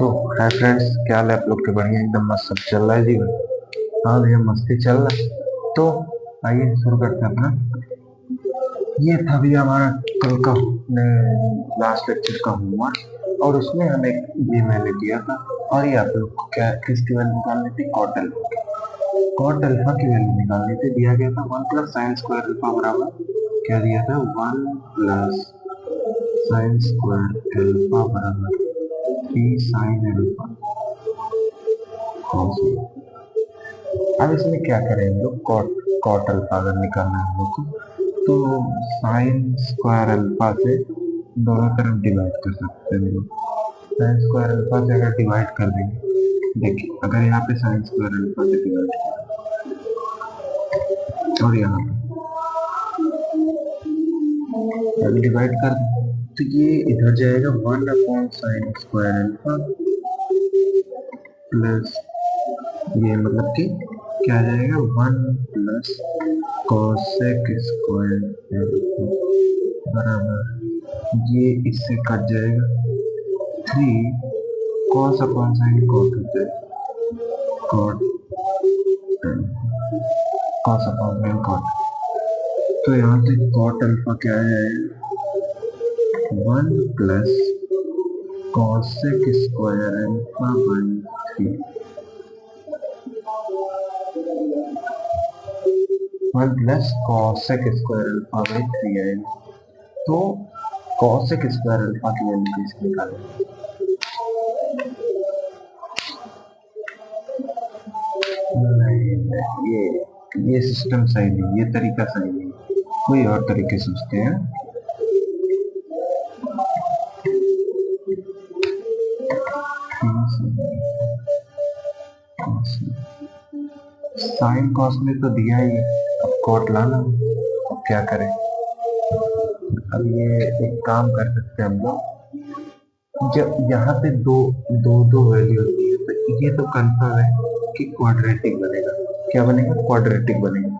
सो hi friends, क्या हाल है आप लोग के? बढ़िया, एकदम मस्त सब चल रहा है जीवन। हाँ भैया, मस्ती चल रहा है। तो आइए शुरू करते हैं अपना। ये था भैया हमारा कल का लास्ट लेक्चर का होमवर्क, और उसमें हमें ये मैंने दिया था। और ये आप लोग को क्या किसकी वैल्यू निकालनी थी? Cot alpha. कॉट अल्फा की वैल्यू निकालनी थी। दिया गया था 1 + sin² बराबर क्या दिया था? 1 + sin² बराबर 3 sin अल्फा। अब इसमें क्या करें हम लोग? कॉट कॉट अल्फा अगर निकालना है हम लोग को, तो sin² अल्फा से दोनों तरफ डिवाइड कर सकते हैं हम लोग। sin² अल्फा से अगर डिवाइड कर देंगे, देखिए अगर यहाँ पे sin² अल्फा से डिवाइड और यहाँ पे डिवाइड कर दें, तो ये इधर जाएगा 1/sin² अल्फा प्लस ये मतलब कि क्या आ जाएगा? 1 + cosec² बराबर ये इससे कट जाएगा 3 cos/sin cot होता है। cot cos/sin cot। तो यहाँ से cot अल्फा क्या आ जाएगा? 1 + cosec² अल्फा/3। 1 + cosec² अल्फा/3 आएगा। तो cosec² अल्फा की वैल्यू कैसे निकालेंगे? नहीं नहीं, ये सिस्टम सही नहीं, ये तरीका सही नहीं। कोई और तरीके सोचते हैं। साइन कॉस में तो दिया ही है, अब कॉट लाना। अब क्या करें? अब ये एक काम कर सकते हैं हम लोग। जब यहाँ पे दो दो दो वैल्यू होती है, तो ये तो कंफर्म है कि क्वाड्रेटिक बनेगा। क्या बनेगा? क्वाड्रेटिक बनेगा।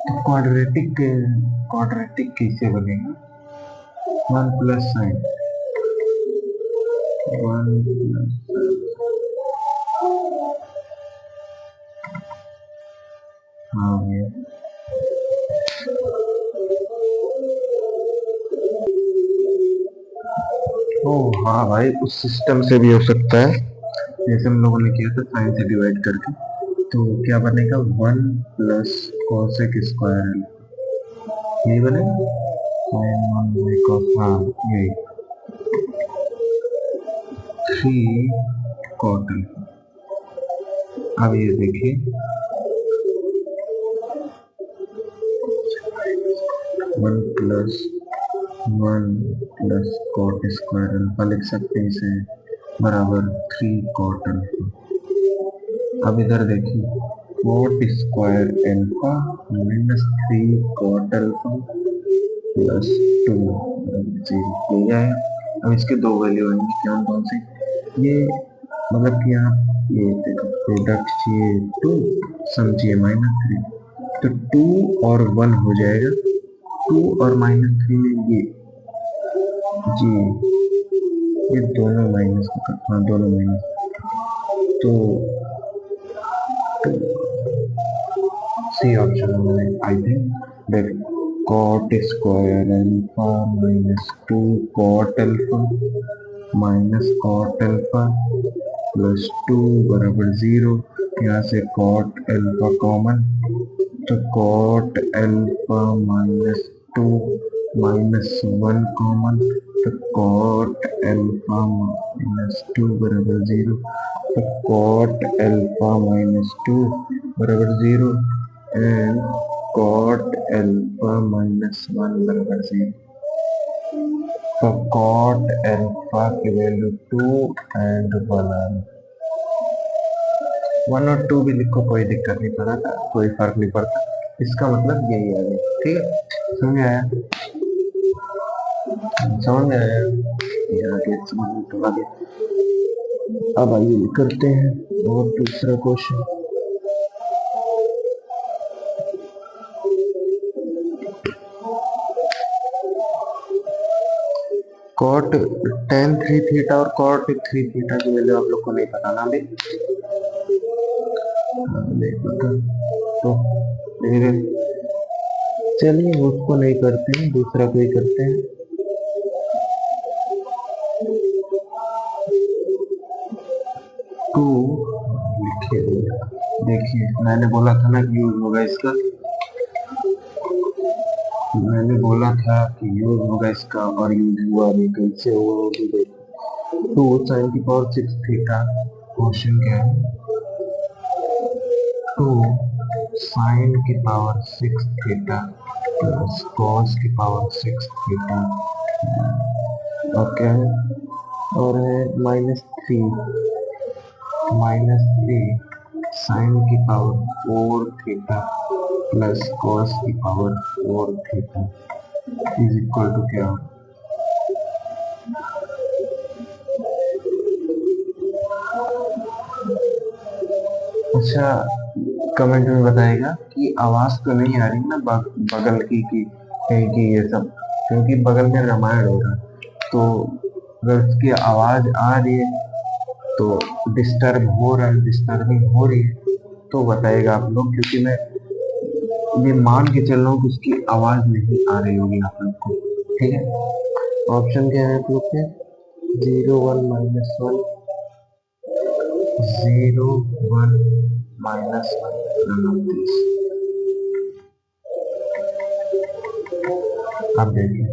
तो क्वाड्रेटिक कैसे बनेगा? 1 + sin 1 + हाँ भैया, ओ हाँ भाई, उस सिस्टम से भी हो सकता है जैसे हम लोगों ने किया था, साइन से डिवाइड करके। तो क्या बनेगा? 1 + cosec² यही बनेगा। sin 1/cos, हाँ यही 3 cot। अब ये देखिए 1 + 1 + cot² लिख सकते हैं इसे, बराबर 3 cot। अब इधर देखिए cot² माइनस 3 cot प्लस 2 0 हो जाएगा। अब इसके दो वैल्यू आएंगे, कौन कौन सी? ये मतलब कि आप ये देखो, प्रोडक्ट चाहिए 2, सम चाहिए -3, तो 2 और 1 हो जाएगा। 2 और -3 में जी ये दोनों माइनस, हाँ दोनों माइनस। तो सी ऑप्शन में आई थिंक देख, cot² alpha -2 cot alpha -cot alpha plus 2 बराबर 0। यहाँ से cot अल्फा कॉमन, तो cot अल्फा -2 -1 कॉमन, तो cot अल्फा -2 बराबर 0। तो cot अल्फा -2 बराबर 0 एंड cot अल्फा -1 बराबर 0। तो cot अल्फा की वैल्यू 2 एंड 1 आ रही। 1 और 2 भी लिखो, कोई दिक्कत नहीं पड़ता, कोई फर्क नहीं पड़ता। इसका मतलब यही आ गया। ठीक है, समझ में आया? समझ में आया? ये आगे समझ में तो आ गया। अब आइए करते हैं और दूसरा question. Cot ten three theta और कॉट थ्री थीटा की वैल्यू आप लोग को नहीं पता ना अभी? नहीं पता तो फिर चलिए उसको नहीं करते हैं, दूसरा कोई करते हैं। टू लिखिए, देखिए मैंने बोला था ना कि यूज होगा इसका, मैंने बोला था कि यूज होगा इसका और यूज हुआ भी। कैसे हुआ वो भी देखो। टू साइन की पावर सिक्स थीटा, क्वेश्चन क्या है? टू साइन की power six theta plus cos की पावर सिक्स थीटा और क्या है, और है माइनस थ्री साइन की power four theta plus cos की power four theta is equal to क्या? अच्छा, कमेंट में बताएगा कि आवाज तो नहीं आ रही ना बगल की कहीं की ये सब, क्योंकि बगल में रामायण हो रहा है। तो अगर उसकी आवाज आ रही है तो डिस्टर्बिंग हो रही है तो बताएगा आप लोग, क्योंकि मैं ये मान के चल रहा हूँ कि उसकी आवाज नहीं आ रही होगी आप लोग को। ठीक है, ऑप्शन क्या है आप लोग के? 0 1 -1, 0 1 -1 अब देखिए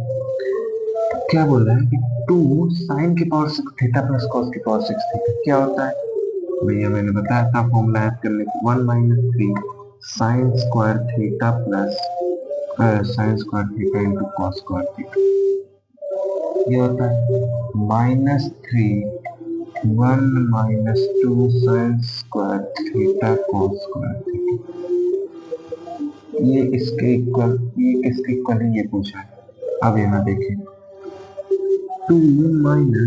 क्या बोल रहा है कि टू साइन की power six theta plus cos की पावर सिक्स थीटा क्या होता है भैया? मैंने बताया था फॉर्मूला याद करने को, 1 - 3 sign square theta plus sine square theta into cos square theta, ये होता है -3 1 - 2 sine square theta cos square theta. ये इसके इक्वल, ये किसके इक्वल है ये पूछा है। अब यहाँ देखिए 2 -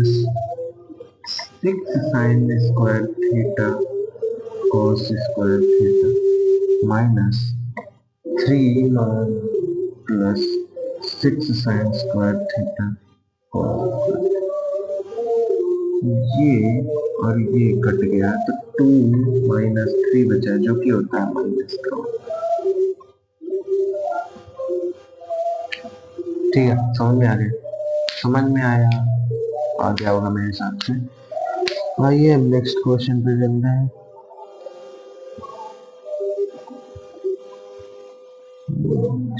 6 sign square theta cos square theta minus 3 plus 6 sign square theta cos, ये और ये कट गया तो 2 - 3 बचा जो कि होता है माइनस का। ठीक है, समझ में आ गया? समझ में आया, आ गया होगा मेरे हिसाब से। आइए अब नेक्स्ट क्वेश्चन पे चलते हैं।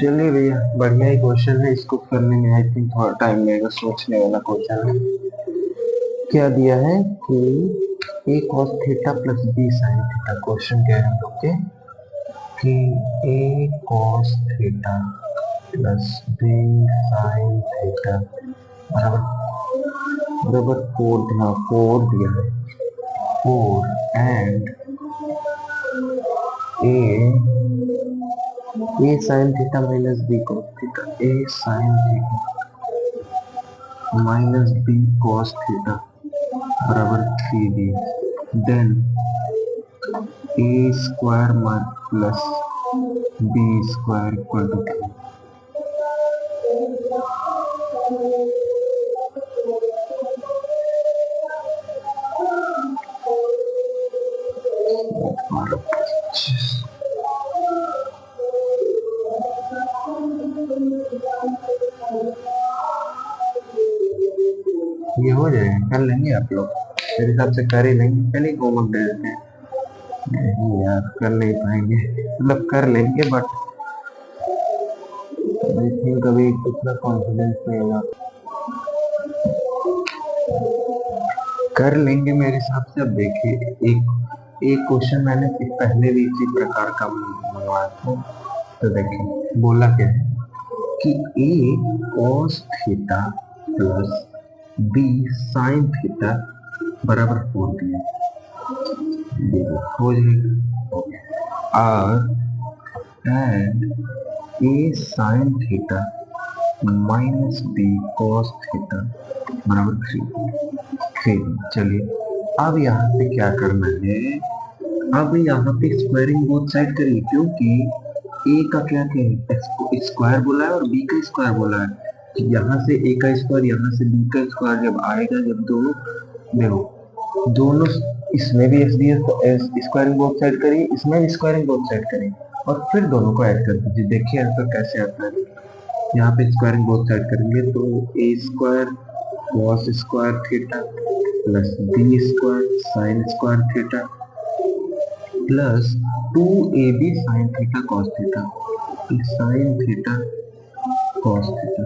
चलिए भैया, बढ़िया ही क्वेश्चन है, इसको करने में आई थिंक थोड़ा टाइम लगेगा, सोचने वाला क्वेश्चन है। क्या दिया है कि a cos theta plus b sin theta, question क्या है हम लोग के कि a cos theta plus b sin theta बराबर बराबर 4, हाँ 4 दिया है, 4 and a sin theta minus b cos theta, a sin theta minus b cos theta बराबर 3b, then a square plus b square equal to 3। ये हो जाएगा, कर लेंगे आप लोग, मेरे हिसाब से कर ही लेंगे। चलिए होमवर्क दे देते हैं। नहीं यार, कर नहीं पाएंगे, मतलब कर लेंगे बट आई थिंक अभी इतना कॉन्फिडेंस नहीं होगा। कर लेंगे मेरे हिसाब से। अब देखिए एक एक क्वेश्चन मैंने पहले भी इसी प्रकार का मंगवाया था, तो देखिए बोला क्या है कि a cos theta plus b sin theta बराबर 4 दिया, हो जाएगा। और and a sin theta minus b cos theta बराबर 3। चलिए अब यहाँ पे क्या करना है, अब यहाँ पे स्क्वायरिंग बोथ साइड करिए, क्योंकि a का क्या स्क्वायर बोला है और b का स्क्वायर बोला है, यहाँ से a का स्क्वायर, यहाँ से b का स्क्वायर जब आएगा, जब दोनों देखो दोनों, इसमें भी एस डी एस तो एस स्क्वायरिंग बोथ साइड करिए, इसमें भी स्क्वायरिंग बोथ साइड करिए और फिर दोनों को ऐड कर दीजिए। देखिए आंसर कैसे आता है। यहाँ पे स्क्वायरिंग बोथ साइड करेंगे तो ए square cos square theta plus B square sine square theta plus 2ab sine theta cos theta, sine theta cos theta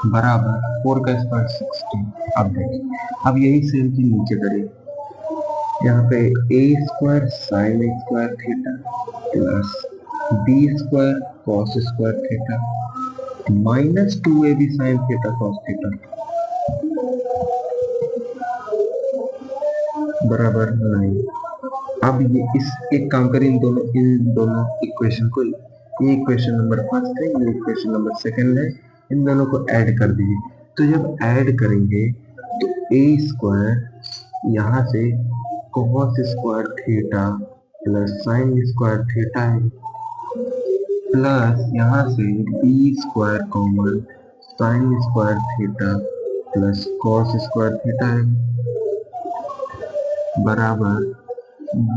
बराबर 4 का स्क्वायर 16। अब देखिए, अब यही सेम चीज नीचे करिए। यहाँ पे a square sine square theta plus B square cos square theta minus 2ab sine theta cos theta बराबर 9। अब ये इस एक काम करें, इन दोनों इक्वेशन को, ये इक्वेशन नंबर फर्स्ट है, ये इक्वेशन नंबर सेकंड है, इन दोनों को ऐड कर दीजिए। तो जब ऐड करेंगे तो ए स्क्वायर यहाँ से cos square theta plus sine square theta है प्लस यहाँ से B square common sine square theta plus cos square theta है बराबर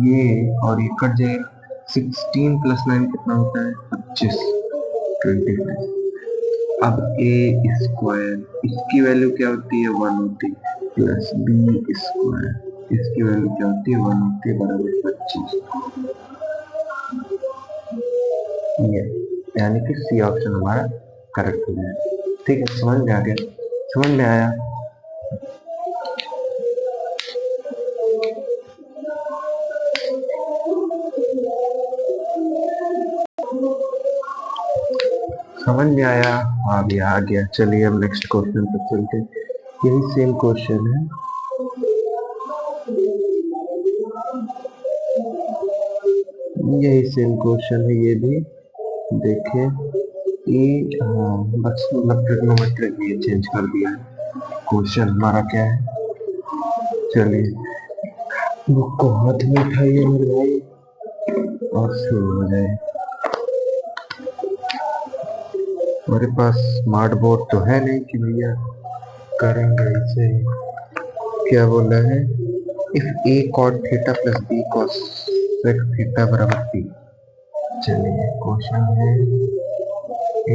ये, और ये कट जाएगा। 16 प्लस 9 कितना होता है 25, 25। अब ए स्क्वायर इसकी वैल्यू क्या होती है 1 होती है प्लस बी स्क्वायर इसकी वैल्यू क्या होती है 1 होती है बराबर 25। ये यानी कि सी ऑप्शन हमारा करेक्ट हो जाएगा। ठीक है, समझ में आ गया, समझ में आया। समझ में आया, आ गया। चलिए अब नेक्स्ट क्वेश्चन पर चलते हैं। यही सेम क्वेश्चन है, यही सेम क्वेश्चन है ये भी। देखिए ये बस मतलब ट्रिग्नोमेट्री ये चेंज कर दिया है। क्वेश्चन हमारा क्या है, चलिए बुक को हाथ में उठाइए मेरे भाई और शुरू हो जाए। हमारे पास स्मार्ट बोर्ड तो है नहीं कि भैया करेंगे इसे। क्या बोला है, if a cot theta plus b cosec theta बराबर बी। चलिए क्वेश्चन है a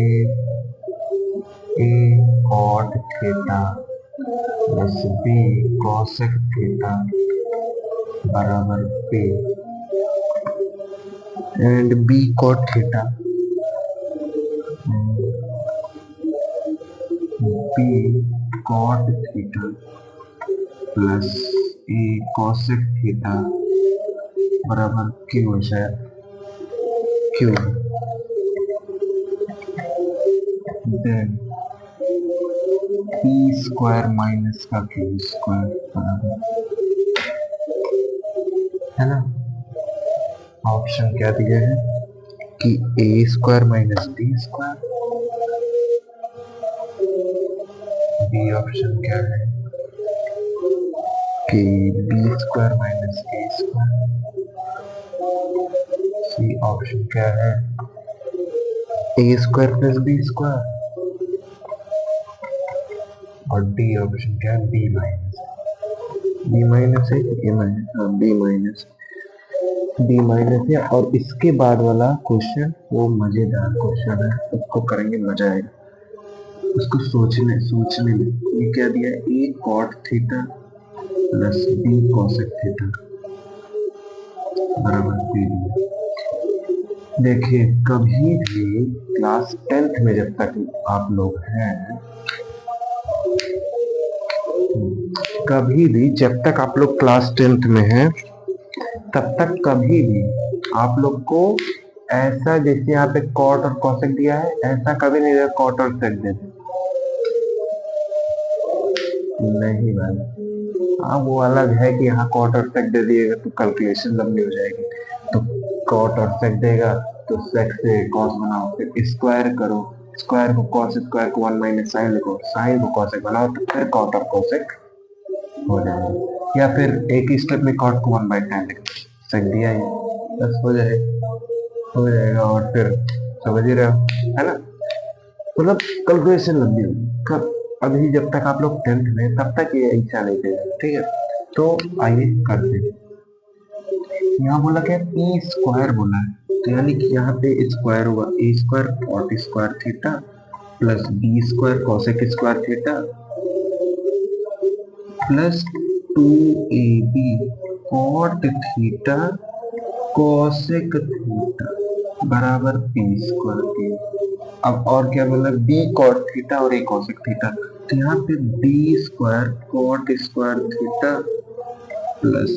cot theta plus b cosec theta बराबर b and b cot theta b cot theta plus a cosec theta बराबर क्यू है, शायद q. Then p square minus का q square बराबर, है ना। ऑप्शन क्या दिया है कि a square minus B square, B option क्या है कि b square minus A square, C option क्या है ए स्क्वायर प्लस बी स्क्वायर, और डी ऑप्शन क्या है बी माइनस है, ए माइनस, हाँ बी माइनस है। और इसके बाद वाला क्वेश्चन वो मजेदार क्वेश्चन है, उसको करेंगे मजा आएगा उसको सोचने में। ये क्या दिया है, a cot theta plus b cosec theta बराबर बी दिया। देखिए कभी भी क्लास 10th में जब तक आप लोग हैं, कभी भी जब तक आप लोग क्लास 10th में हैं तब तक कभी भी आप लोग को ऐसा, जैसे यहाँ पे कॉट और कॉसेक दिया है, ऐसा कभी नहीं दिया कॉट और सेक देते नहीं भाई। हाँ वो अलग है कि यहाँ कॉट और सेक दे दिएगा तो कैलकुलेशन लंबी हो जाएगी, तो कॉट और सेक देगा तो सेक से कॉस बनाओ, फिर स्क्वायर करो, स्क्वायर को कॉस स्क्वायर को 1 माइनस साइन लिखो, साइन को कॉसेक बनाओ तो फिर कॉट और कॉसेक हो जाएगा। या फिर एक ही स्टेप में कॉट को 1/10 लिख सेक दिया है, बस हो जाएगा और फिर समझ ही रहे हो, है ना। मतलब कैलकुलेशन लंबी होगी कब, अभी जब तक आप लोग 10th में तब तक ये इच्छा नहीं थे, ठीक है। तो आइए करते हैं। यहाँ बोला क्या, पी स्क्वायर बोला है, तो यानी कि यहाँ पे स्क्वायर हुआ, a square cot square theta plus B square cosec square theta plus 2ab cot theta cosec theta बराबर पी स्क्वायर के। अब और क्या बोला, बी कॉट थीटा और ए कोसेक थीटा, तो यहाँ पे b square cot square theta plus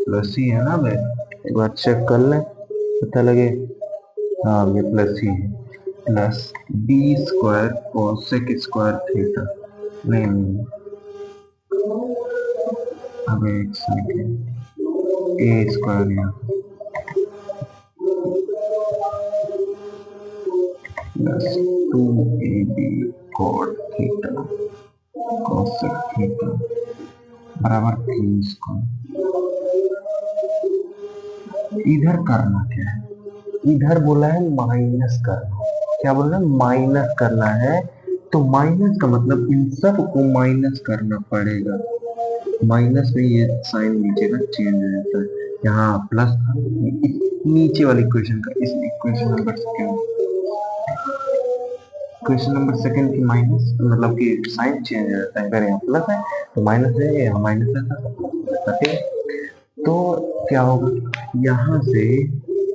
plus ही है ना भाई, एक बार चेक कर लें पता लगे। हाँ ये प्लस ही है, plus B square cosec square theta, नहीं नहीं अब एक सेकेंड, ए स्क्वायर यहाँ plus 2ab cot theta cosec theta बराबर 3 स्क्वायर। इधर करना क्या है, इधर बोला है माइनस करना, क्या बोला है माइनस करना है, तो माइनस का मतलब इन सब को माइनस करना पड़ेगा। माइनस में ये साइन नीचे का चेंज हो जाता है, यहाँ प्लस था नीचे वाली इक्वेशन का, इस equation number second, question number second की माइनस मतलब कि साइन चेंज हो जाता है, अगर यहाँ प्लस है तो माइनस है, यहाँ माइनस है, ठीक है। तो क्या होगा, यहाँ से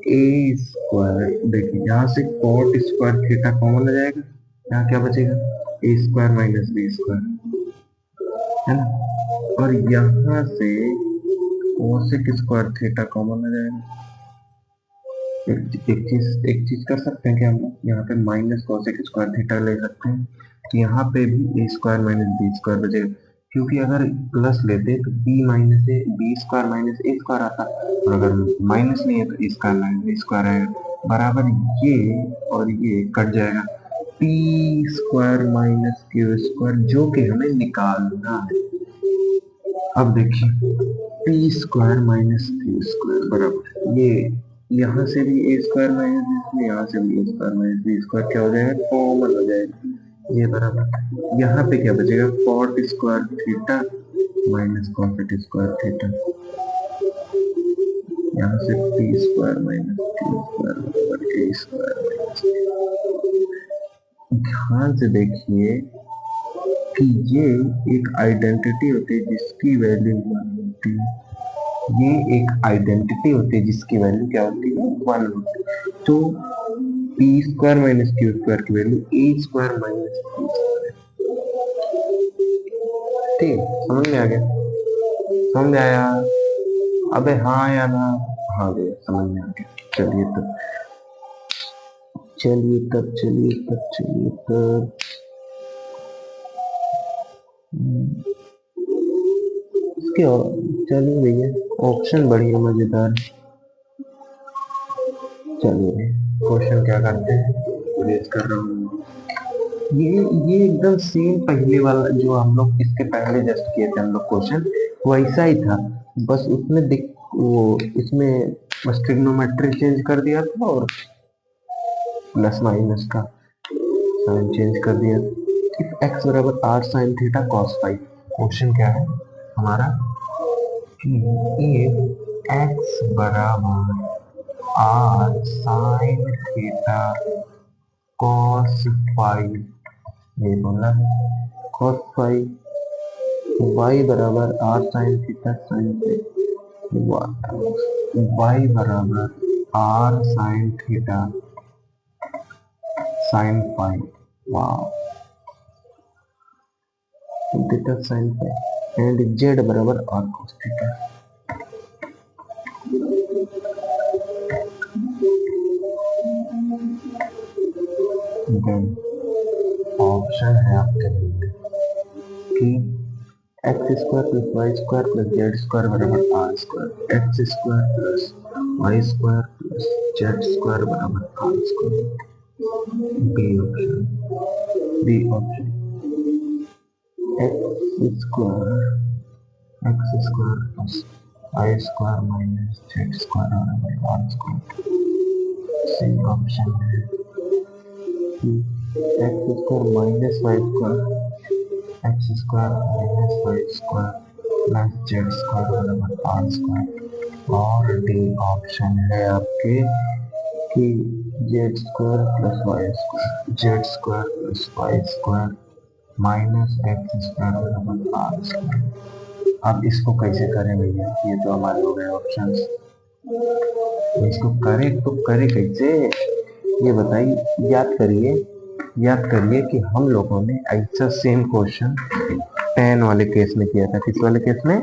ए स्क्वायर, देखिए यहाँ से कॉट स्क्वायर थीटा कॉमन हो जाएगा, यहाँ क्या बचेगा ए स्क्वायर माइनस बी स्क्वायर, है ना, और यहाँ से कोसेक स्क्वायर थीटा कॉमन हो जाएगा। एक चीज कर सकते हैं कि हम लोग यहाँ पे माइनस कोसेक स्क्वायर थीटा ले सकते हैं, तो यहाँ पे भी A square minus B square बचेगा, क्योंकि अगर प्लस लेते तो B minus A B square minus A square आता, और अगर माइनस नहीं है तो ए स्क्वायर माइनस बी स्क्वायर आएगा बराबर, ये और ये कट जाएगा, P square minus Q square जो कि हमें निकालना है। अब देखिए P square minus Q square बराबर, ये यहाँ से भी ए स्क्वायर माइनस बी, यहाँ से भी A square minus B square क्या हो जाएगा, कॉमन हो जाएगा, ये बराबर, यहाँ पे क्या बचेगा cot square theta minus cosec square theta, यहाँ से P square minus Q square बराबर ए स्क्वायर माइनस, ध्यान से देखिए कि ये एक आइडेंटिटी होती है जिसकी वैल्यू 1 होती है, ये एक आइडेंटिटी होती है जिसकी वैल्यू क्या होती है 1 होती है, तो P square minus Q square की वैल्यू ए स्क्वायर माइनस क्यू स्क्वायर, ठीक है, समझ में आ गया, समझ में आया, अबे हाँ या ना, हाँ भैया समझ में आ गया, चलिए तब चलिए तब चलिए तब चलिए तब इसके चलिए भैया ऑप्शन बढ़िया मजेदार, चलिए क्वेश्चन क्या करते हैं, रेज कर रहा हूँ, ये एकदम सेम पहले वाला जो हम लोग इसके पहले जस्ट किए थे हम लोग क्वेश्चन, वैसा ही था, बस उसमें दिख वो इसमें बस ट्रिग्नोमेट्री चेंज कर दिया था और प्लस माइनस का साइन चेंज कर दिया। इफ एक्स बराबर are sine theta cos five, question क्या है हमारा कि इफ एक्स बराबर are sine theta cos five, ये बोला कॉस फाइव, वाई बराबर are sine theta sine y बराबर are sine theta sine five, वाओ theta sine five, and z बराबर आर कॉस थीटा। ऑप्शन है आपके लिए कि x square plus Y square plus Z square बराबर are square, x square plus Y square plus Z square बराबर are square, B option, B option x square plus Y square minus z square बराबर are square, C option है x square minus y square, x square minus y square plus Z square बराबर are square. और D option है आपके कि z square plus Y square, z square plus Y square minus x square बराबर are square. अब इसको कैसे करें भैया, ये तो हमारे हो गए ऑप्शन, इसको करें तो करें कैसे, ये बताइए। याद करिए कि हम लोगों ने ऐसा सेम क्वेश्चन टेन वाले केस में किया था। किस वाले केस में?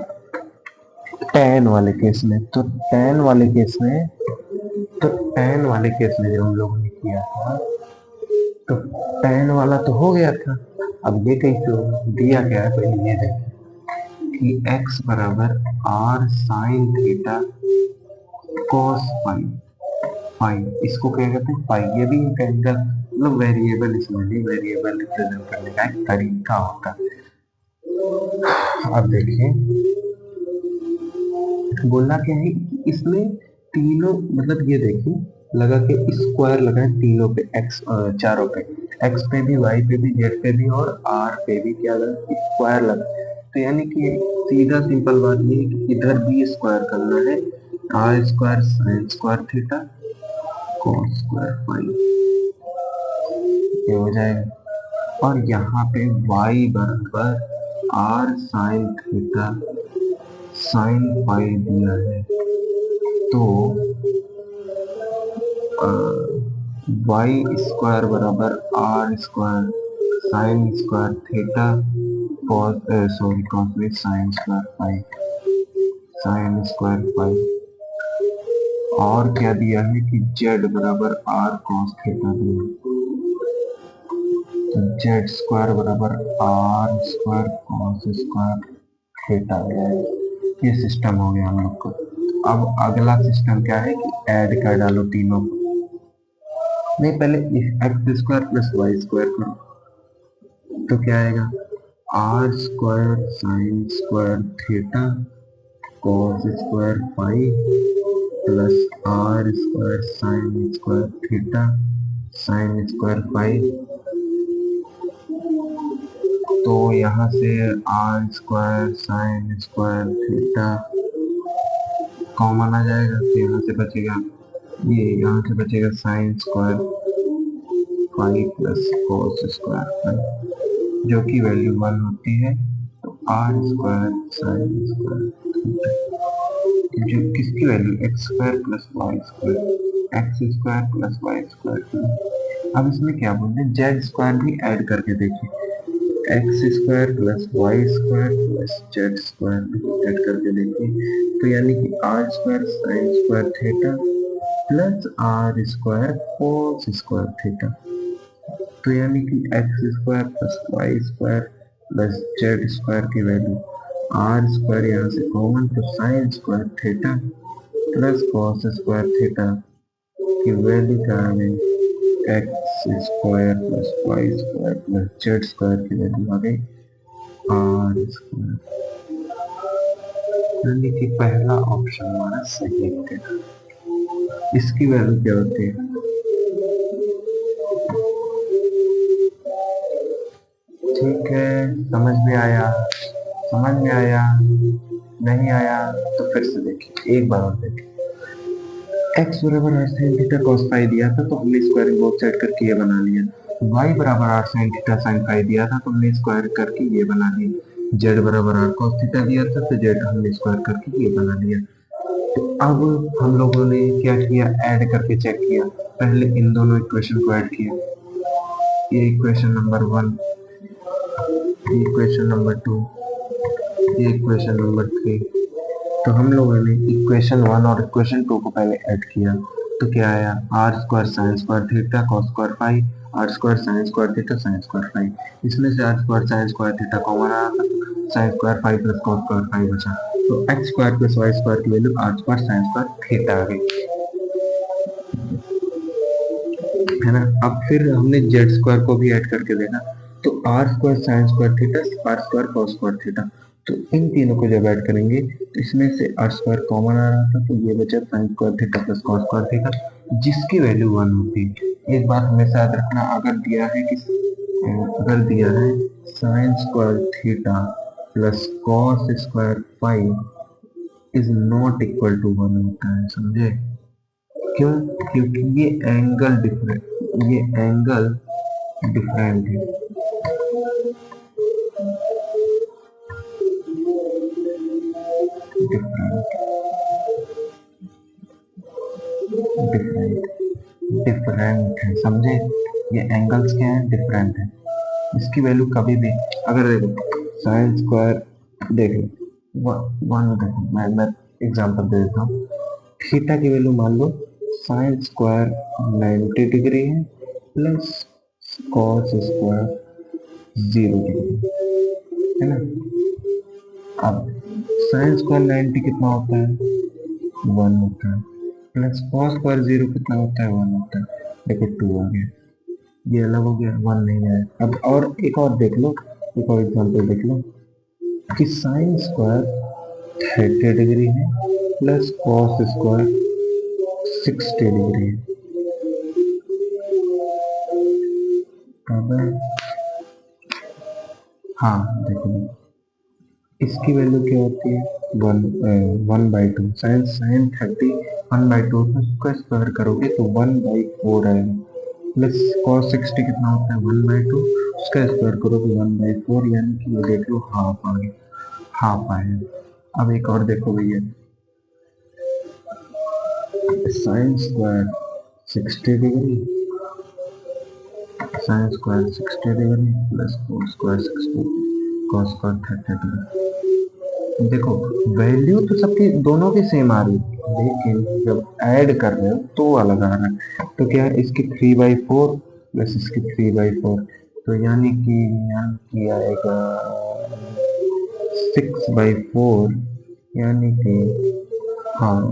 टेन वाले केस में। तो टेन वाले केस में जब हम लोगों ने किया था तो टेन वाला तो हो गया था। अब ये कैसे होगा, दिया क्या है पहले ये देखिए कि x बराबर are sine theta cos phi, phi इसको क्या कहते हैं, फाई। ये भी एक एंगल मतलब वेरिएबल, इसमें भी वेरिएबल रिप्रेजेंट करने का एक तरीका होता है। अब देखिए बोलना क्या है, इसमें तीनों मतलब ये देखिए लगा के स्क्वायर लगा है तीनों पे, एक्स चारों पे, एक्स पे भी, वाई पे भी, जेड पे भी और आर पे भी क्या लगा, स्क्वायर लगा। तो यानी कि सीधा सिंपल बात ये है कि इधर भी स्क्वायर करना है, r square sine square theta cos square phi, ये हो जाएगा। और यहाँ पे y बराबर are sine theta sine phi दिया है, तो वाई स्क्वायर बराबर are square sine square theta cos में sine square phi, sine square phi. और क्या दिया है कि जेड बराबर आर कॉस थीटा दिया, तो जेड स्क्वायर बराबर are square cos square theta गया। ये सिस्टम हो गया हम लोग को। अब अगला सिस्टम क्या है कि ऐड कर डालो तीनों को। नहीं, पहले x square plus Y square करो तो क्या आएगा, r square sine square theta cos square phi plus are square sine square theta sine square phi. तो यहाँ से r square sine square theta common आ जाएगा, तो यहाँ से बचेगा ये, यहाँ से बचेगा sine square phi plus cos square phi, जो कि वैल्यू 1 होती है। तो are square sine square theta, जो किसकी value, X square plus Y square, x square plus Y square. अब इसमें क्या बोलते हैं, जेड स्क्वायर भी ऐड करके देखिए, X square plus Y square plus Z square add करके देखिए, तो यानी कि R square sine square theta plus are square cos square theta, तो यानी कि x square plus Y square plus Z square की वैल्यू आर स्क्वायर यहाँ से कॉमन, तो sine square theta plus cos square theta की वैल्यू क्या आ गई, X square plus Y square plus Z square की वैल्यू आ गई आर स्क्वायर, यानी कि पहला ऑप्शन हमारा सही हो गया। इसकी वैल्यू क्या होती है, ठीक है, समझ में आया? समझ में आया? नहीं आया तो फिर से देखिए, एक बार और देखिए। x बराबर are sine theta cos phi दिया था तो हमने स्क्वायरिंग बोथ साइड करके ये बना लिया। y बराबर are sine theta sine phi दिया था तो हमने स्क्वायर करके ये बना लिया। z बराबर आर कॉस थीटा दिया था तो z हमने स्क्वायर करके ये बना लिया। तो अब हम लोगों ने क्या किया, ऐड करके चेक किया। पहले इन दोनों इक्वेशन को ऐड किया, ये इक्वेशन नंबर 1, ये इक्वेशन नंबर 2, ये इक्वेशन नंबर 3। तो हम लोगों ने इक्वेशन 1 और इक्वेशन 2 को पहले ऐड किया, तो क्या आया, r square sine square theta cos square phi, r square sine square theta sine square phi. इसमें से r square sine square theta common आया था, sine square phi plus cos square phi बचा, तो x square plus Y square की value are square sine square theta आ गई, है ना। अब फिर हमने जेड स्क्वायर को भी ऐड करके देखा, तो are square sine square theta R square cos square theta, तो इन तीनों को जब ऐड करेंगे तो इसमें से आर स्क्वायर कॉमन आ रहा था, तो ये बचा sign square theta plus cos square theta, जिसकी वैल्यू 1 होती है। एक बात हमेशा याद रखना, अगर दिया है sine square theta plus cos square five is not equal to one होता है, समझे? क्यों? क्योंकि ये एंगल डिफरेंट है, डिफरेंट डिफरेंट डिफरेंट है, समझे? ये एंगल्स क्या है? डिफरेंट है। इसकी वैल्यू कभी भी, अगर देखो साइन स्क्वायर, देख लो वन, देखो मैं एग्जांपल दे देता हूँ। थीटा की वैल्यू मान लो साइन स्क्वायर 90 डिग्री है प्लस कॉस स्क्वायर 0 डिग्री, है ना? अब साइन स्क्वायर 90 कितना होता है? 1 होता है, प्लस कॉस स्क्वायर 0 कितना होता है? 1 होता है। देखो 2 आ गया, ये अलग हो गया, 1 नहीं आया। अब और एक और देख लो, एक और एग्जांपल देख लो कि साइन स्क्वायर 30 डिग्री है प्लस कॉस स्क्वायर 60 डिग्री है। अब हाँ देखो, इसकी वैल्यू क्या होती है? 1/2। साइन साइन 30 1/2, उसका स्क्वायर करोगे तो 1/4 आएगा, प्लस कॉस 60 कितना होता है? 1/2, उसका स्क्वायर करोगे 1/4, यानी कि ये देख लो हाफ आ गया, हाफ आएगा। अब एक और देखो भैया, sine square 60 degree, sine square 60 degree plus cos square 60, cos square 30 degree. देखो वैल्यू तो सबकी दोनों की सेम आ रही है, लेकिन जब ऐड कर रहे हो तो अलग आ रहा है। तो क्या है, इसकी 3/4 प्लस इसकी 3/4, तो यानी कि आएगा 6/4, यानी कि हाँ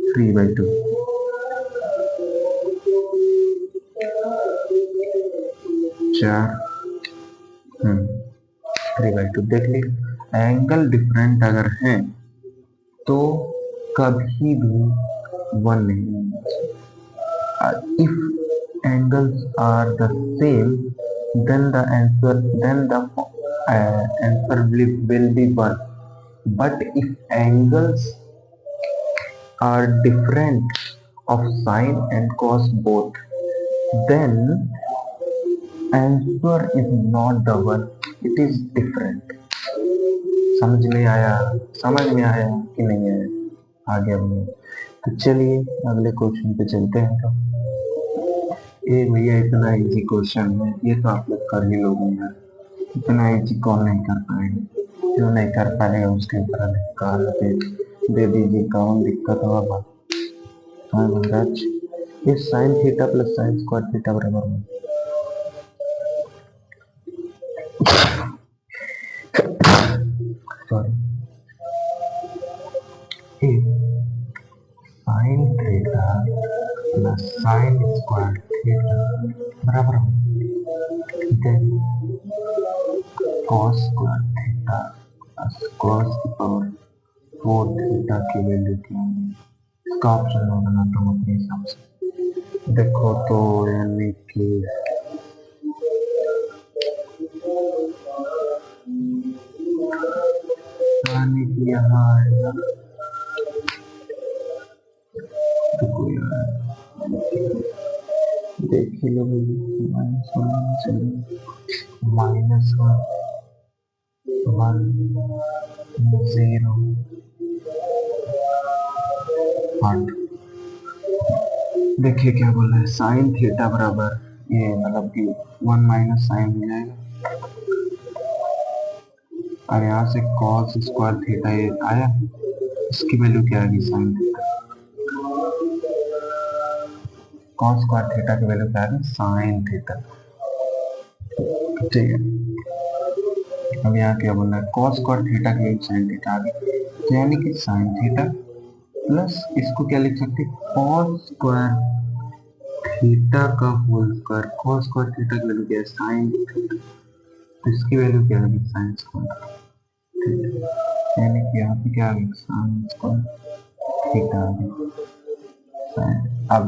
3/2। चार 3/2 देख लीजिए। एंगल डिफरेंट अगर है तो कभी भी 1 नहीं होना चाहिए। If angles are the same then the answer will be 1, but if angles are different of sine and cos both, then answer is not the one, it is different। समझ में आया? समझ में आया कि नहीं आया? आगे बढ़े तो चलिए अगले क्वेश्चन पे चलते हैं। तो ये भैया इतना इजी क्वेश्चन है, ये तो आप लोग कर ही लोगे यार, इतना इजी कौन नहीं कर पाएगा? जो नहीं कर पाएगा उसके ऊपर अधिकार दे दीजिए, कौन दिक्कत होगा? हाँ महाराज, ये sine theta plus sine square theta बराबर में, sorry, sine theta plus sine square theta बराबर then cos square theta plus cos की पावर 4 थीटा की वैल्यू क्या है? इसका ऑप्शन में बनाता हूँ अपने हिसाब से। देखो तो यानी कि यहाँ आएगा, देखो यार देख ही लो, -1 0 देखिए क्या बोल रहा है, साइन थीटा बराबर ये मतलब कि 1 माइनस साइन हो जाएगा, और यहाँ से कॉस स्क्वायर थीटा ये आया, इसकी वैल्यू क्या आएगी? Sign theta, cos square theta की वैल्यू क्या आएगी? Sine theta. ठीक है, अब यहाँ क्या बोलना है? कॉस स्क्वायर थीटा की वैल्यू साइन थीटा आ गई, तो यानी कि साइन थीटा प्लस इसको क्या लिख सकते हैं? कॉस स्क्वायर थीटा का whole square. Cos square theta की वैल्यू क्या है? साइन थीटा, तो इसकी वैल्यू क्या आएगी? साइन स्क्वायर थीटा, यानी कि यहाँ पे क्या आ गया? साइन स्क्वायर थीटा आ गया। अब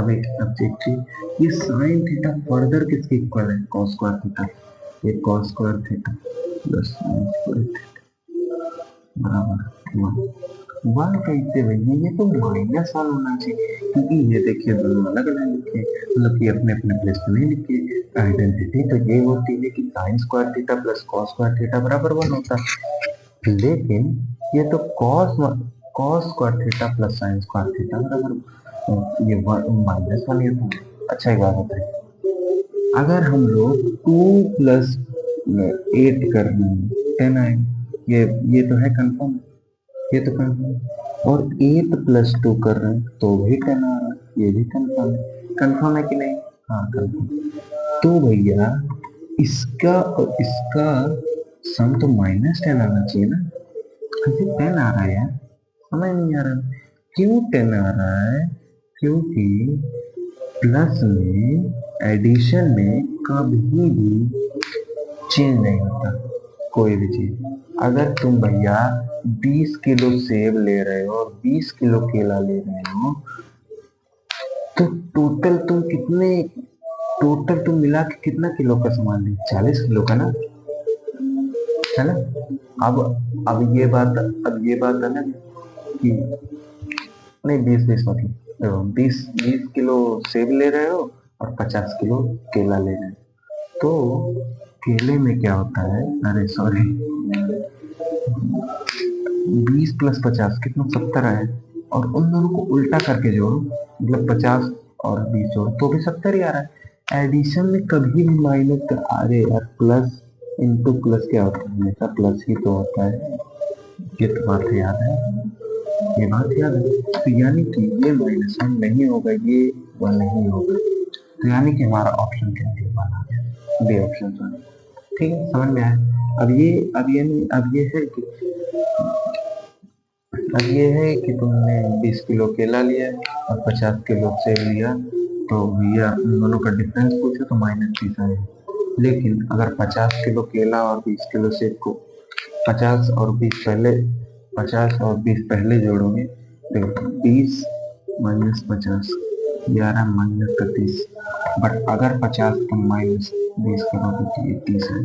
देखिए ये साइन थीटा फर्दर किसके इक्वल है, कॉस स्क्वायर थीटा। ये cos square theta plus sine square बराबर वन। वन कैसे भैया, ये तो माइनस वन होना चाहिए, क्योंकि ये देखिए दोनों अलग अलग लिखे, मतलब कि अपने अपने प्लेस पे नहीं लिखे। आइडेंटिटी तो ये होती है कि sign square theta plus cos square theta बराबर वन होता है, लेकिन ये तो cos square theta plus sine square theta बराबर ये माइनस वन, ये तो अच्छा ही बात होता है। अगर हम लोग 2 + 8 कर रहे हैं 10 आएगा, ये तो है कंफर्म, ये तो कंफर्म। और 8 + 2 कर रहे हैं तो भी 10 आ रहा है, ये भी कंफर्म है कि नहीं। हाँ कंफर्म। तो भैया इसका और इसका सम तो -10 आना चाहिए ना, अभी 10 आ रहा है यार, समझ नहीं आ रहा क्यों 10 आ रहा है। क्योंकि प्लस में एडिशन में कभी भी चेंज नहीं होता कोई भी चीज। अगर तुम भैया 20 किलो सेब ले रहे हो और 20 किलो केला ले रहे हो, तो टोटल तुम मिला के कितना किलो का सामान ले, 40 किलो का ना, है ना। अब ये बात है ना कि नहीं 20-20 मतलब देखो 20 किलो सेब ले रहे हो और 50 किलो केला ले रहे हो, तो केले में क्या होता है, अरे सॉरी 20 + 50 कितना 70 है, और उन दोनों को उल्टा करके जोड़ो, मतलब 50 और 20 जोड़ो तो भी 70 ही आ रहा है। एडिशन में कभी भी माइनस का, अरे यार प्लस इंटू प्लस क्या होता है, हमेशा प्लस ही तो होता है, ये तो बात याद है, ये बात याद है। तो यानी कि ये -1 नहीं होगा, ये 1 नहीं होगा, तो यानी कि हमारा ऑप्शन क्या है, वन आ गया, बी ऑप्शन वन। ठीक है, समझ में आया। अब ये है कि तुमने 20 किलो केला लिया और 50 किलो सेब लिया, तो भैया उन दोनों का डिफरेंस पूछो तो -30 आएगा। लेकिन अगर 50 किलो केला और 20 किलो सेब को 50 और 20 पहले 50 और 20 पहले जोड़ोगे, देखो 20 - 50 11 - 30, बट अगर 50 को -20 करोगे तो ये 30 है।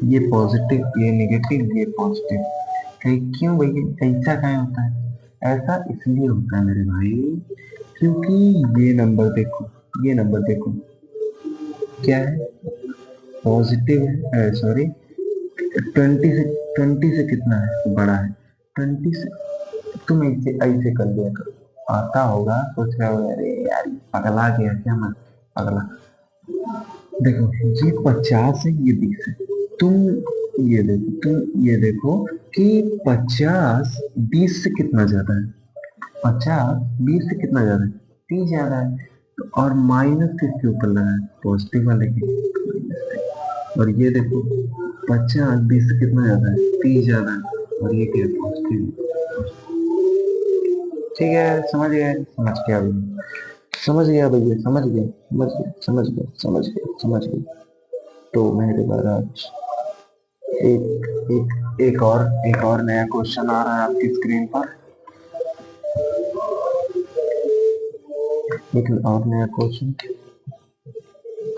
ये पॉजिटिव, ये नेगेटिव, ये पॉजिटिव, कहीं क्यों भैया ऐसा क्या होता है, ऐसा इसलिए होता है मेरे भाई, क्योंकि ये नंबर देखो क्या है, पॉजिटिव है, सॉरी 20 से कितना है, बड़ा है 20 से। तुम ऐसे ऐसे कर लिया करो, आता होगा सोच रहे हो अरे यार पगला गया क्या, मैं पगला। देखो ये 50 है, ये 20 है, तुम ये देखो कि 50 20 से कितना ज्यादा है, 50 20 से कितना ज्यादा है, 30 ज्यादा है। तो और माइनस किसके ऊपर लगा है, पॉजिटिव वाले के। और ये देखो 50 20 से कितना ज्यादा है, 30 ज्यादा है, और ये क्या है, पॉजिटिव। ठीक है, समझ गए, समझ गया भैया, समझ गए। तो मेरे महाराज एक और नया क्वेश्चन आ रहा है आपकी स्क्रीन पर, एक और नया क्वेश्चन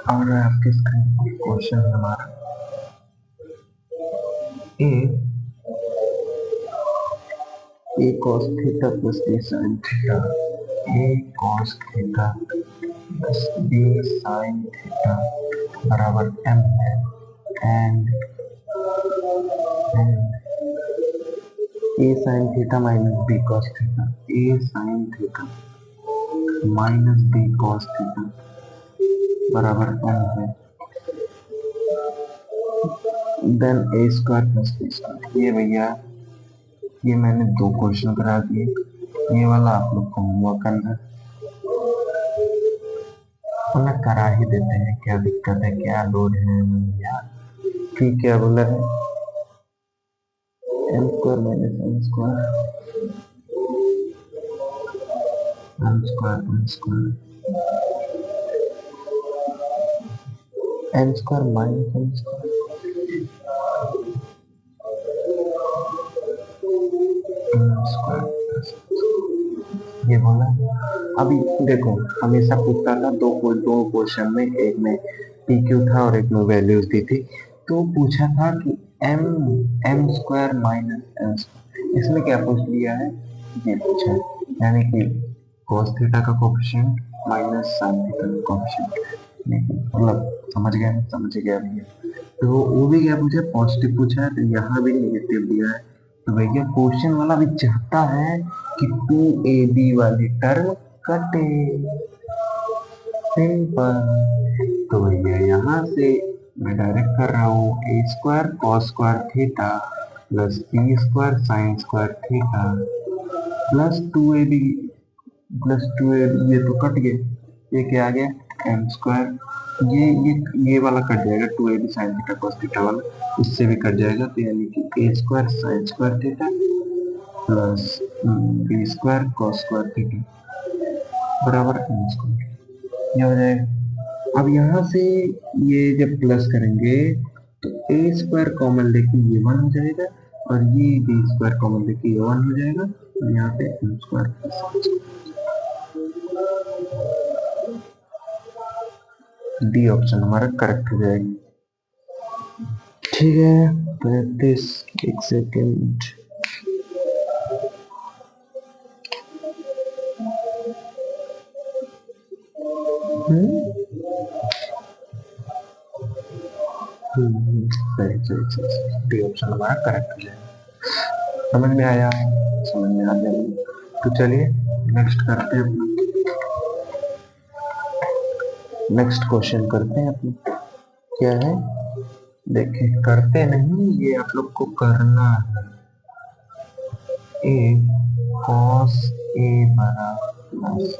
आ रहा है आपकी स्क्रीन पर। क्वेश्चन हमारा a cos theta plus b sine theta, a cos theta plus b sine theta बराबर m है, and a sine theta minus b cos theta, a sine theta minus b cos theta बराबर m है, then a square plus B square. ये भैया ये मैंने 2 question करा दिए, ये वाला आप लोग को होमवर्क करना है, तो मैं करा ही देते हैं, क्या दिक्कत है, क्या लोड है यार। ठीक, क्या बोला है, m square minus m square m square m square m square minus m square m square ये बोला। अभी देखो, हमेशा पूछता था दो क्वेश्चन में, एक में पी क्यू था और एक में वैल्यूज दी थी। तो पूछा था कि M M square minus N square, इसमें क्या पूछ लिया है, ये पूछा है, यानी कि cos थीटा का कोफिशिएंट माइनस साइन थीटा का कोफिशिएंट, मतलब समझ गया भैया। तो वो भी क्या पूछा, पॉजिटिव पूछा है, तो यहाँ भी नेगेटिव दिया है। तो भैया क्वेश्चन वाला भी चाहता है कि 2ab वाली टर्म कटे, सिंपल। तो भैया यहाँ से मैं डायरेक्ट कर रहा हूँ a square cos square theta plus B square sine square theta plus 2ab ये तो कट गए, ये क्या आ गया एम स्क्वायर, ये वाला कट जाएगा 2ab sine theta cos theta वाला, इससे भी कट जाएगा, तो यानी कि a square sine square theta plus B square cos square theta बराबर एम स्क्वायर, ये हो जाएगा। अब यहाँ से ये जब प्लस करेंगे तो ए स्क्वायर कॉमन लेके ये 1 हो जाएगा, और ये बी स्क्वायर कॉमन लेके ये 1 हो जाएगा, और यहाँ पे M square plus D option हमारा करेक्ट हो जाएगी। ठीक है, 35 एक सेकेंड। सही डी ऑप्शन हमारा करेक्ट हो जाएगा। समझ में आया, समझ में आ गया। तो चलिए नेक्स्ट करते हैं अपना, नेक्स्ट क्वेश्चन करते हैं अपना, क्या है देखिए, करते नहीं, ये आप लोग को करना है। ए कॉस ए बराबर प्लस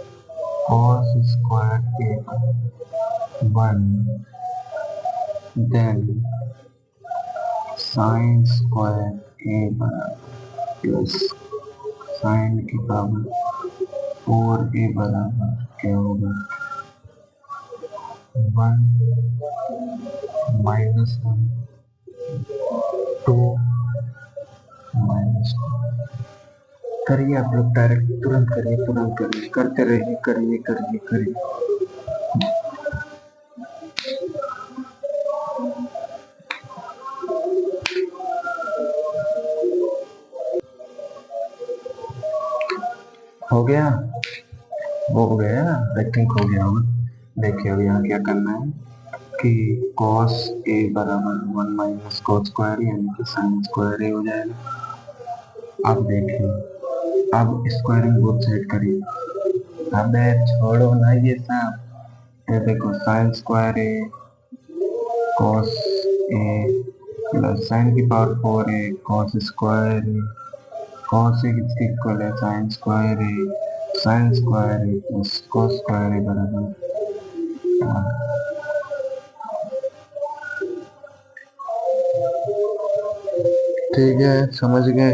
कॉस स्क्वायर ए बराबर 1 देन साइन स्क्वायर ए बराबर प्लस साइन की पावर 4 ए बराबर क्या होगा 1 माइनस 2 माइनस, करिए आप लोग डायरेक्ट, तुरंत करिए, करते रहिए, करिए। हो गया, वो हो गया, आई थिंक हो गया होगा। देखिए अब यहाँ क्या करना है कि cos a बराबर 1 माइनस cos स्क्वायर यानी कि साइन स्क्वायर ए हो जाएगा। अब देखिए, अब स्क्वायरिंग बोथ साइड करिए, अबे छोड़ो ना ये सब, ये देखो साइन स्क्वायर ए cos ए प्लस साइन की पावर 4 ए cos स्क्वायर ए, cos ए किसके इक्वल है sine square a plus cos square ए बराबर, ठीक है, समझ गए।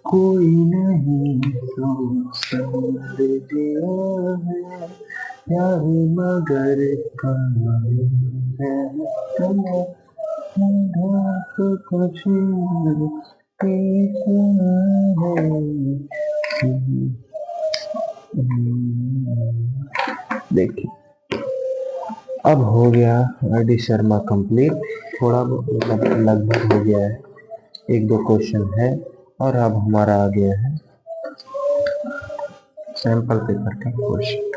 कोई नहीं सोच समझ दिया है प्यार मगर कमाल है तो कुछ देखिए अब हो गया डी शर्मा कंप्लीट, थोड़ा लगभग हो गया है, एक दो क्वेश्चन है, और अब हमारा आ गया है सैंपल पेपर का क्वेश्चन।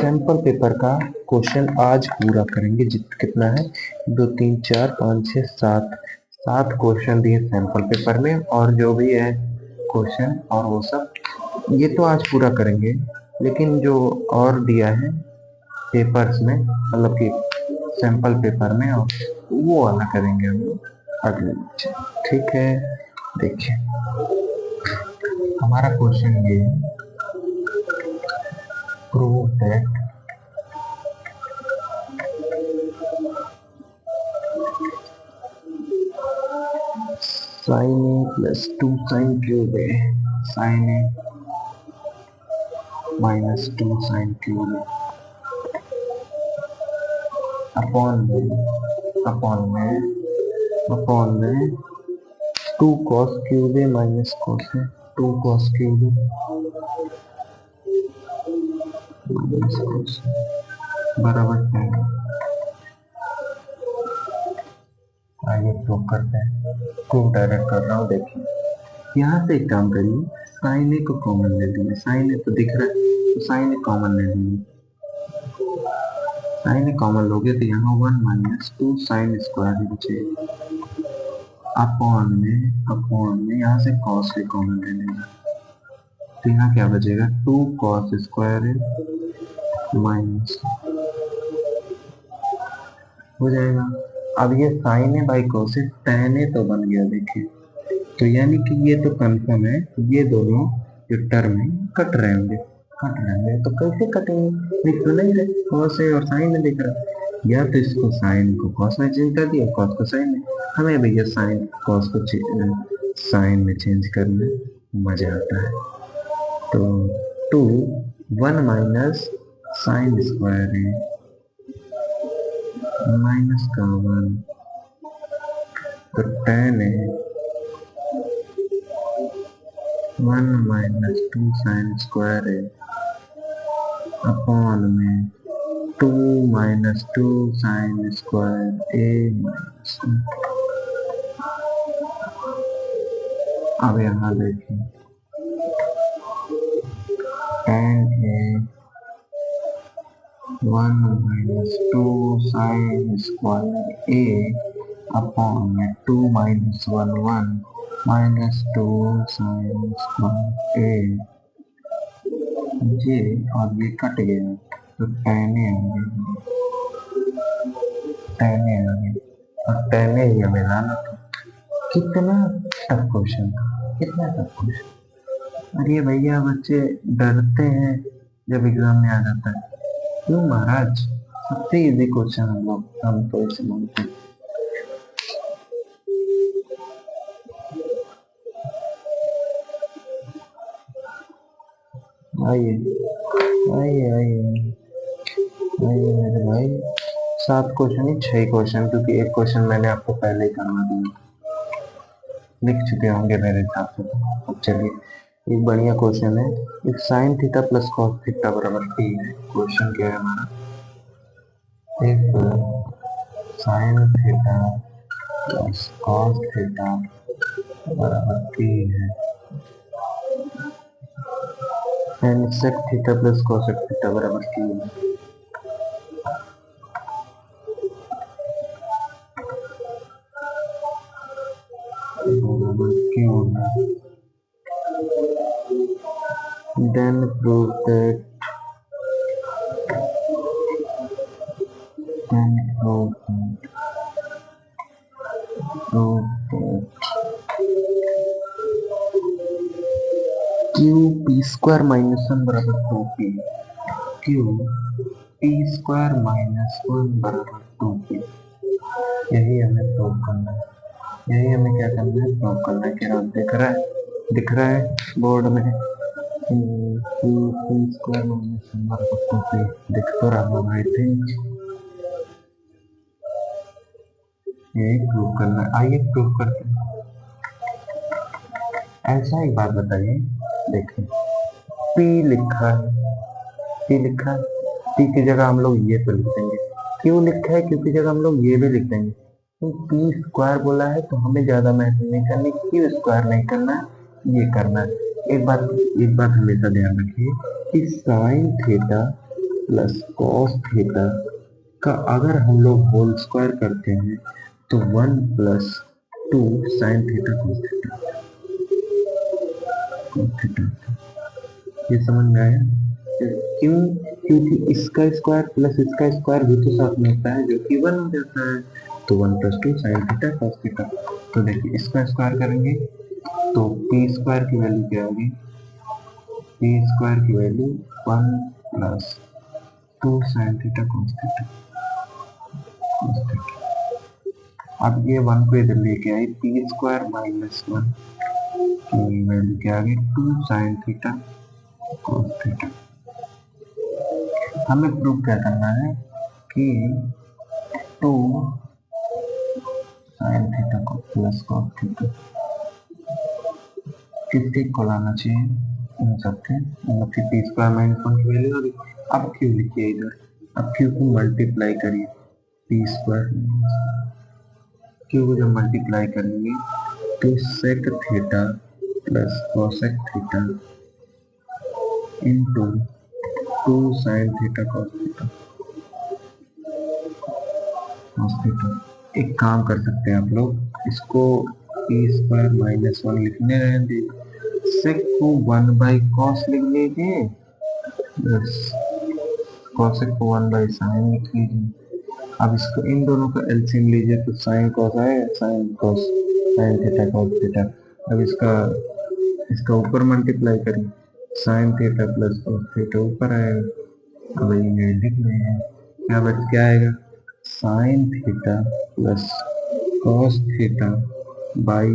सैंपल पेपर का क्वेश्चन आज पूरा करेंगे, कितना है 2 3 4 5 6 7 क्वेश्चन दिए सैंपल पेपर में, और जो भी है क्वेश्चन और वो सब ये तो आज पूरा करेंगे, लेकिन जो और दिया है पेपर्स में, मतलब कि सैंपल पेपर में, और वो वाला करेंगे हम लोग अगले, ठीक है। देखिए हमारा क्वेश्चन ये है, prove that sine A plus 2 sine cube A sine A minus 2 sine cube A upon में अपॉन में 2 cos cube A minus cos है, 2 cos cube A minus cos बराबर 10। आइए प्रूव करते हैं, प्रूव डायरेक्ट कर रहा हूँ। देखिए यहाँ से एक काम करिए, साइन ए को कॉमन ले लीजिए, साइन ए तो दिख रहा है, तो साइन ए कॉमन ले लीजिए। साइन ए कॉमन लोगे तो यहाँ 1 माइनस 2 साइन स्क्वायर बचेगा, अपॉन में यहाँ से कॉस के कॉमन ले लेंगे, तो यहाँ क्या बचेगा 2 कॉस स्क्वायर है माइनस हो जाएगा। अब ये साइन है बाई कॉस है, tan है तो बन गया। देखिए तो यानी कि ये तो कंफर्म है, ये दोनों जो टर्म है कट रहे होंगे, तो कैसे कटेंगे, दिख तो नहीं रहे, कॉस है और साइन में दिख रहा है। या तो इसको साइन को कॉस में चेंज कर दिया, कॉस को साइन में। हमें भैया साइन कॉस को साइन में चेंज करने मजा आता है। तो 2 1 माइनस साइन स्क्वायर है माइनस का 1, तो tan है 1 माइनस 2 साइन स्क्वायर है अपॉन में 2 minus 2 sine square a minus. अब यहाँ देखिए tan है 1 minus 2 sine square a upon में 2 minus 1 1 minus 2 sine square a, ये और ये कट गया तो tan ए आ गया, और tan ए ही हमें लाना था। कितना टफ क्वेश्चन था, कितना टफ क्वेश्चन। अरे भैया बच्चे डरते हैं जब एग्जाम में आ जाता है, क्यों महाराज, सबसे इजी क्वेश्चन हम तो इसे मानते हैं। आइए आइए आइए आइए मेरे भाई, 7 क्वेश्चन ही 6 क्वेश्चन, क्योंकि एक क्वेश्चन मैंने आपको पहले ही करवा दिया, लिख चुके होंगे मेरे हिसाब से। अब चलिए एक बढ़िया क्वेश्चन है, एक sine theta plus cos theta बराबर टी है। क्वेश्चन क्या है हमारा, एक sine theta plus cos theta बराबर टी है, and sec theta plus cosec theta बराबर टी है। Then prove that Q P square minus 1 बराबर 2p, Q P square minus 1 बराबर 2p, यही हमें प्रूव करना है, यही हमें क्या करना है, प्रूव करना है। क्या दिख रहा है बोर्ड में, क्यू पी स्क्वायर माइनस 1 बराबर 2p दिख तो रहा होगा आई थिंक, यही प्रूव करना है। आइए प्रूव करते हैं। ऐसा एक बात बताइए, देखिए P लिखा है, P लिखा है, P की जगह हम लोग ये तो लिख देंगे, Q लिखा है, Q की जगह हम लोग ये भी लिख देंगे। तो P स्क्वायर बोला है तो हमें ज्यादा मेहनत नहीं करनी, Q स्क्वायर नहीं करना है, ये करना है। एक बात हमेशा ध्यान रखिए कि sign theta plus cos theta का अगर हम लोग होल स्क्वायर करते हैं तो 1 plus 2 sign theta cos theta, ये समझ में आया? क्यों? क्योंकि इसका स्क्वायर प्लस इसका स्क्वायर भी तो साथ में होता है जो कि 1 हो जाता है, तो 1 plus 2 sign theta cos theta. तो देखिए इसका स्क्वायर करेंगे तो पी स्क्वायर की वैल्यू क्या होगी, पी स्क्वायर की value 1 plus 2 sign theta cos theta. अब ये 1 को इधर लेके आई, पी स्क्वायर माइनस 1 की वैल्यू क्या आ गई, 2 साइन थीटा कॉस थीटा। हमें प्रूव क्या करना है कि 2 साइन थीटा को प्लस कॉस थीटा किसके को लाना चाहिए, इन सबके, मतलब कि पी स्क्वायर माइनस वन की वैल्यू आ गई। अब क्यू लिखिए इधर, अब क्यू को मल्टीप्लाई करिए, पी स्क्वायर क्यू को जब मल्टीप्लाई करेंगे तो sec theta plus cosec theta into two sine theta cos theta cos theta. एक काम कर सकते हैं आप लोग, इसको पी स्क्वायर माइनस वन लिखने रहने दीजिए, सेक को वन बाई कॉस लिख लीजिए, बस कॉसेक को वन बाई साइन लिख लीजिए। अब इसको इन दोनों का एलसीएम लीजिए तो साइन कॉस आएगा, sine cos sine theta cos theta. अब इसका इसका ऊपर मल्टीप्लाई करिए, sine theta plus cos theta ऊपर आएगा। अब ये लिख लेंगे, क्या आएगा, sine theta plus cos theta by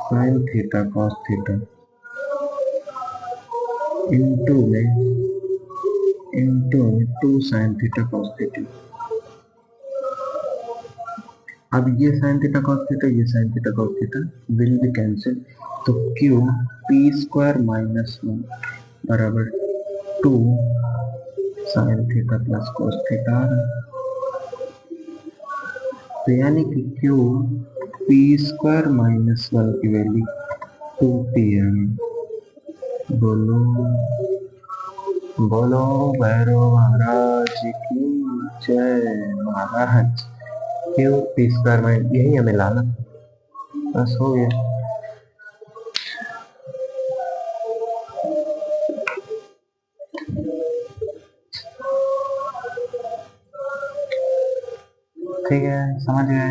sine theta cos theta into two sine theta cos theta. अब ये साइन थीटा कॉस थीटा, ये sine theta cos theta will be cancel, तो q P square minus one बराबर to sine theta plus cos theta. तो यानी कि Q P square minus one की value to P है। बोलो बोलो भैरव महाराज की जय। महाराज क्यू पी स्क्वायर माइनस, यही हमें लाना, बस हो गया। ठीक है, समझ गए,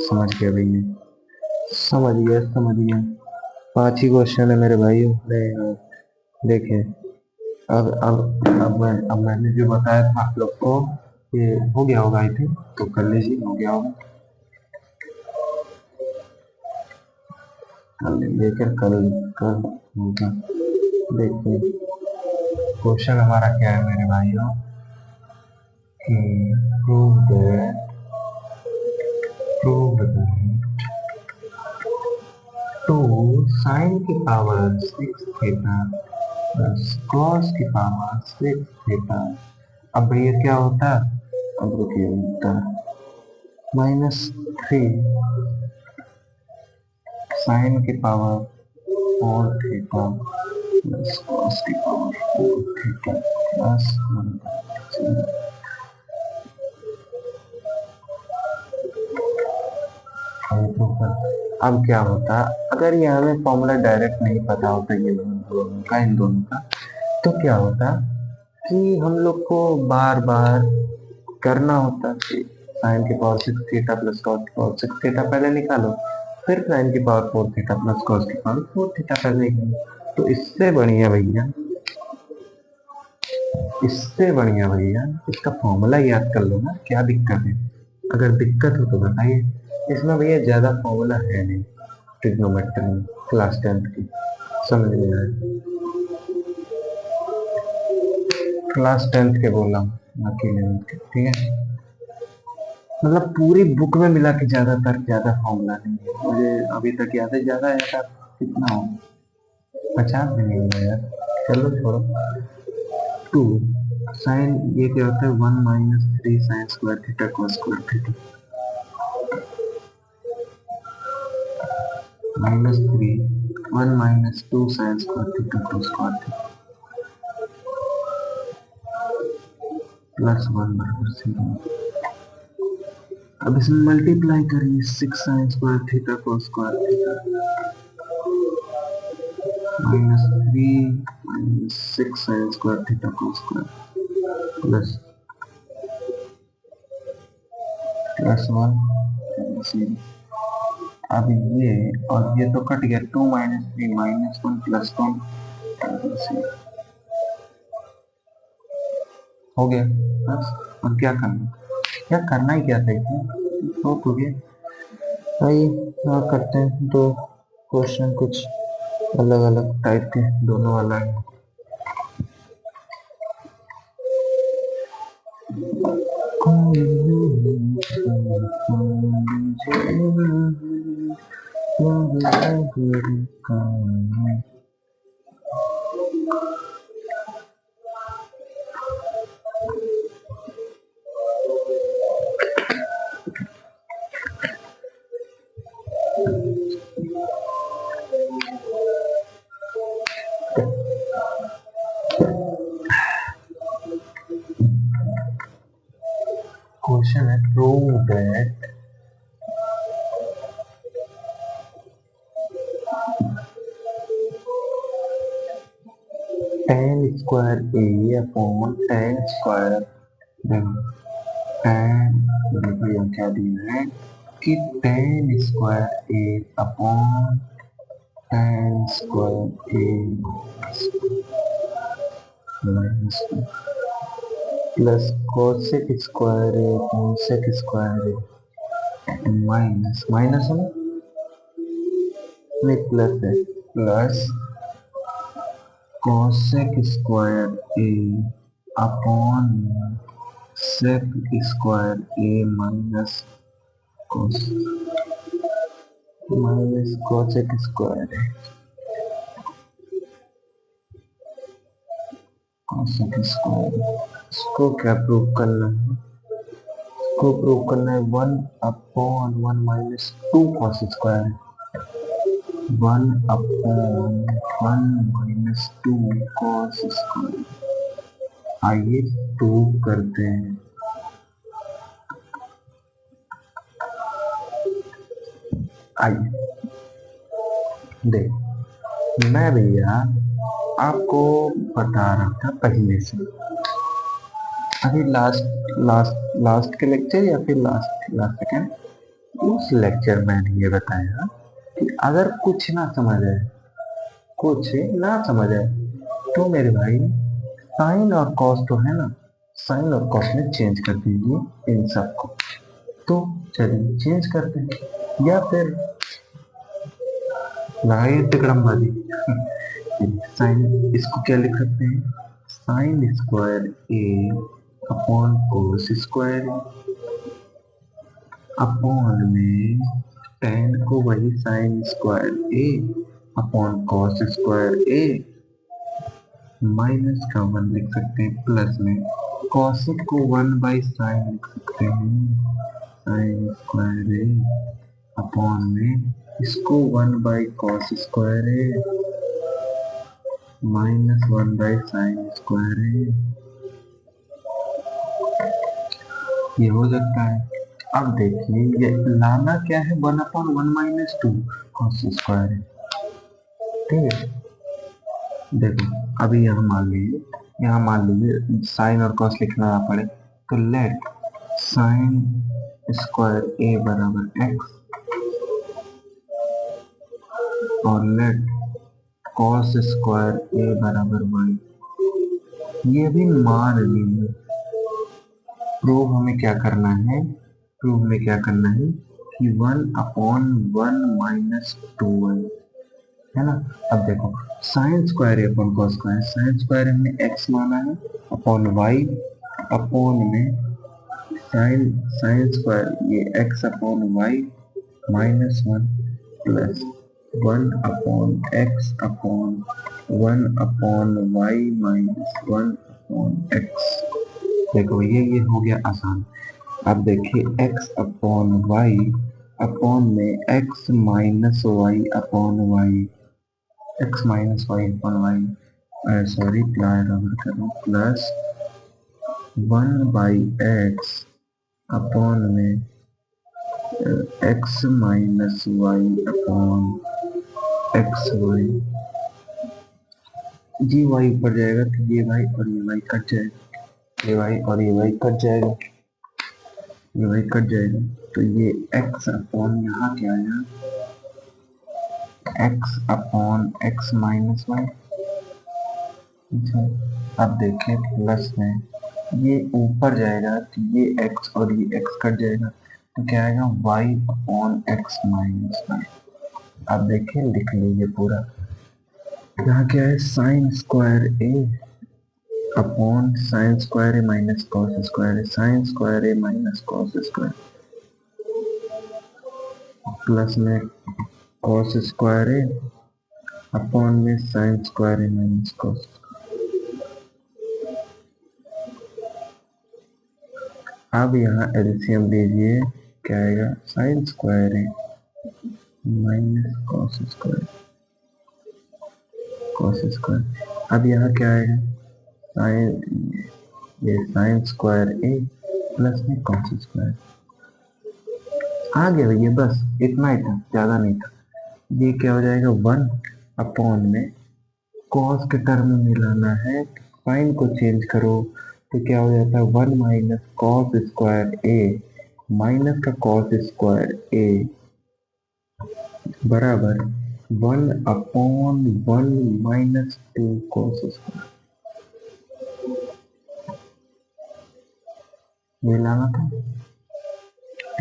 समझ गया भैया, समझ गया। 5 ही क्वेश्चन है मेरे भाई। देखें, अब मैंने जो बताया था आप लोग को, ये हो गया होगा आई थिंक, तो कर लीजिए, हो गया होगा, कर लीजिए, कल होगा। देखिए क्वेश्चन हमारा क्या है मेरे भाइयों, कि प्रूव दैट टू साइन की पावर 6 थीटा प्लस कॉस की पावर 6 थीटा। अब भैया क्या होता है, अब रुकिए, होता -3 साइन की पावर 4 थीटा प्लस कॉस की पावर 4 थीटा प्लस 1/2। अब क्या होता, अगर ये हमें फॉर्मूला डायरेक्ट नहीं पता होता ये दोनों का, इन दोनों का, तो क्या होता कि हम लोग को बार बार करना होता कि साइन की पावर 6 थीटा प्लस कॉस की पावर 6 थीटा पहले निकालो, फिर साइन की पावर 4 थीटा प्लस कॉस की पावर 4 थीटा पहले निकालो। तो इससे बढ़िया भैया इसका फॉर्मूला याद कर लो ना, क्या दिक्कत है, अगर दिक्कत हो तो बताइए। इसमें भैया ज्यादा फॉर्मूला है नहीं, ट्रिग्नोमेट्री में क्लास 10th की, समझ में आए, क्लास 10th के बोला बाकी 11th के, ठीक है। मतलब पूरी बुक में मिला के ज्यादा फॉर्मूला नहीं है मुझे अभी तक याद है, ज्यादा ऐसा कितना हो, 50 भी नहीं हुआ यार, चलो छोड़ो। टू साइन, ये क्या होता है, 1 - 3 sign square theta cos square theta, -3 1 - 2 sine square theta cos square theta plus 1 बराबर 0। अब इसमें मल्टीप्लाई करिए, 6 sign square theta cos square theta -3 - 6 sign square theta cos square plus 1। अब ये और ये तो कट गया, 2 - 3 -1 प्लस 1 हो गया बस। और क्या करना ही क्या था इसमें, हो गया। आइए और करते हैं दो क्वेश्चन, कुछ अलग अलग टाइप के, दोनों अलग। क्वेश्चन है prove that tan square a upon tan square tan देखो क्या दिया है कि tan square a upon tan square a plus cosec square a upon sec square a minus minus है नहीं प्लस है plus cosec square a upon sec square a minus cosec square है cosec square इसको क्या prove करना है इसको prove करना है 1 upon 1 minus 2 cos square 1 upon 1 minus 2 cos square आइए प्रूव करते हैं आइए देख मैं भैया आपको बता रहा था पहले से अभी लास्ट के लेक्चर या फिर लास्ट सेकेंड उस लेक्चर में ये बताया कि अगर कुछ ना समझ आए तो मेरे भाई साइन और कॉस तो है ना साइन और कॉस में चेंज कर दीजिए इन सबको तो चलिए चेंज करते हैं या फिर लगाइए तिकड़मबाजी साइन इसको क्या लिख सकते हैं sign square a upon cos square upon में tan को वही sign square a upon cos square a minus का 1 लिख सकते हैं प्लस में कॉसिक को 1 बाई साइन लिख सकते हैं साइन स्क्वायर ए अपॉन में इसको 1 by cos square a minus 1 by sine square a ये हो सकता है अब देखिए ये लाना क्या है 1 अपॉन 1 माइनस 2 कॉस स्क्वायर है ठीक है देखो अभी यहाँ मान लीजिए साइन और कॉस लिखना ना पड़े तो लेट साइन स्क्वायर ए बराबर एक्स और लेट कॉस स्क्वायर ए बराबर वाई ये भी मान लीजिए प्रूव हमें क्या करना है कि 1 अपॉन 1 माइनस 2 है ना अब देखो sine square a upon cos square sine square हमने x माना है अपॉन y अपॉन में साइन स्क्वायर ये x upon y minus 1 plus 1 upon x upon 1 upon y minus 1 upon x देखो ये हो गया आसान अब देखिए x अपॉन y अपॉन में x minus y upon y x minus y upon y sorry plus 1 by x upon में x minus y upon x y जी वाई ऊपर जाएगा तो ये वाई और ये वाई कट जाएगा ये वाई और ये वाई कट जाएगा ये वाई कट जाएगा तो ये x अपॉन यहाँ क्या आया x upon x minus Y अब देखें प्लस में ये ऊपर जाएगा तो ये x और ये x कट जाएगा तो क्या आएगा y upon x minus Y अब देखें लिख लीजिए पूरा यहाँ क्या है sine square a upon sine square a minus cos square a sine square a minus cos square plus में कॉस स्क्वायर ए अपॉन में sine square a minus cos. अब यहाँ एलसीएम लीजिए, क्या आएगा, sine square a minus cos square, cos square. अब यहाँ क्या आएगा, साइन, ये साइन स्क्वायर ए प्लस में कॉस स्क्वायर। आ गया भैया, बस इतना ही था, ज्यादा नहीं था। ये क्या हो जाएगा, 1 अपॉन में कॉस के टर्म में लाना है, साइन को चेंज करो तो क्या हो जाता है, 1 minus cos square a minus का कॉस स्क्वायर ए बराबर 1 अपॉन 1 माइनस 2 कॉस स्क्वायर। ये लाना था,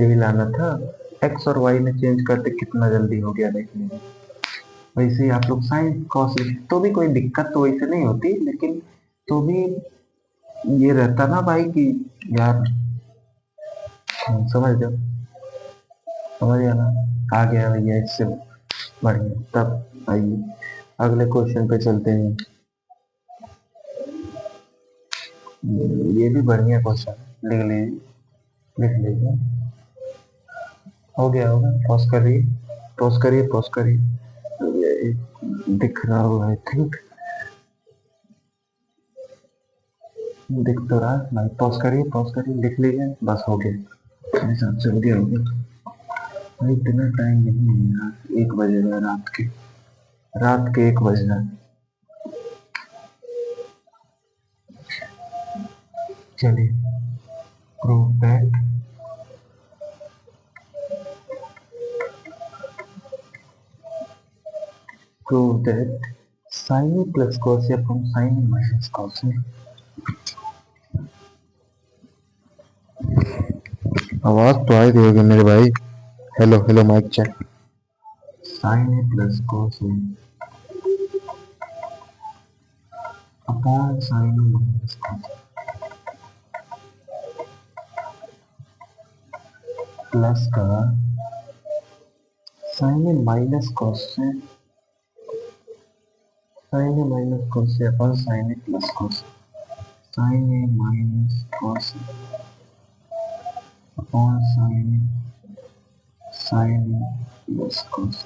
यही लाना था। एक्स और वाई में चेंज करते कितना जल्दी हो गया देखने में। वैसे ही आप लोग साइन कॉस, तो भी कोई दिक्कत तो वैसे नहीं होती, लेकिन तो भी ये रहता ना भाई कि यार, समझ जाओ, समझ गया ना। आ गया भैया, इससे बढ़िया। तब आइए अगले क्वेश्चन पे चलते हैं। ये भी बढ़िया क्वेश्चन, लिख लीजिए, लिख लीजिए। हो गया होगा, पॉज करिए, पॉज करिए, पॉज करिए। ये दिख रहा होगा आई थिंक, दिख तो रहा है भाई। पॉज करिए, पॉज करिए, लिख लीजिए, बस हो गया, मेरे हिसाब से हो गया, हो गया भाई। इतना टाइम नहीं है यार, 1 बजे रहा, रात के 1 बज रहा है। चलिए, prove that, prove that sine A plus cos a upon sine A minus cos a. आवाज तो आई रही होगी मेरे भाई। Hello hello, mic check. Sine A plus cos a upon sine A minus cos plus का साइन ए minus cos से, sine ए minus cos से अपॉन साइन ए प्लस कॉस, साइन ए माइनस कॉस अपॉन साइन ए प्लस कॉस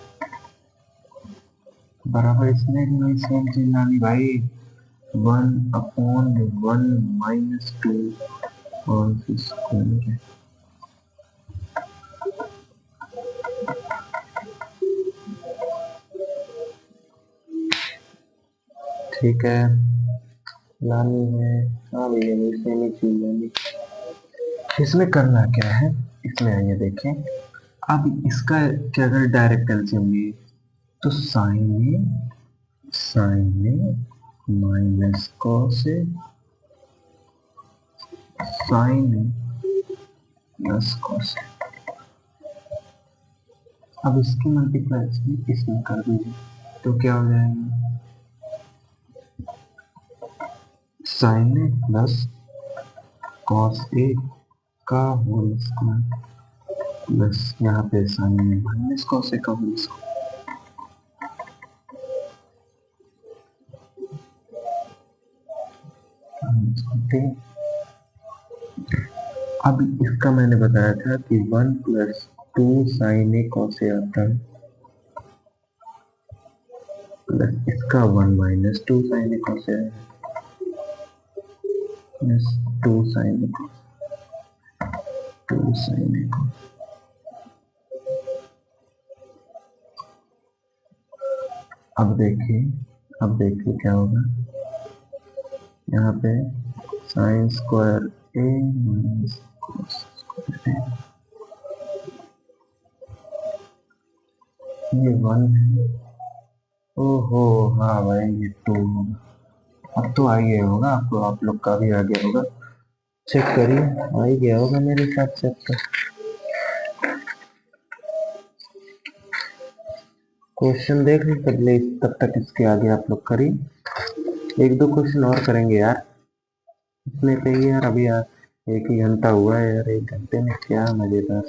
बराबर, इसमें भी वही same चीज लानी भाई, 1 अपॉन 1 माइनस 2 और स्क्वायर। ठीक है, लानी है। हाँ भैया, सेम ही चीज लानी। इसमें करना क्या है, इसमें आइए देखें। अब इसका क्या अगर डायरेक्ट एलसीएम लिए तो साइन ए माइनस कॉस ए साइन ए प्लस कॉस ए। अब इसकी मल्टीप्लाई इसमें कर दीजिए तो क्या हो जाएगा, साइन ए प्लस कॉस ए का होल स्क्वायर प्लस यहाँ पे साइन ए माइनस कॉस ए का होल स्क्वायर। अब इसका मैंने बताया था कि 1 plus 2 sign A cos A आता है, प्लस इसका 1 minus 2 sign A cos A plus 2 sign A cos, 2 sign A cos. अब देखिए, अब देखिए क्या होगा, यहाँ पे sign square a minus cos square a, ये 1 है। ओहो हाँ भाई, ये 2 होगा। अब तो आ गया होगा आपको, आप लोग का भी आ गया होगा, चेक करिए, आ ही गया होगा मेरे हिसाब से। अब तो क्वेश्चन देख ली पहले, तब तक इसके आगे आप लोग करिए। 1-2 क्वेश्चन और करेंगे यार, इतने पे ही यार। अभी यार 1 ही घंटा हुआ है यार, 1 घंटे में क्या मजेदार।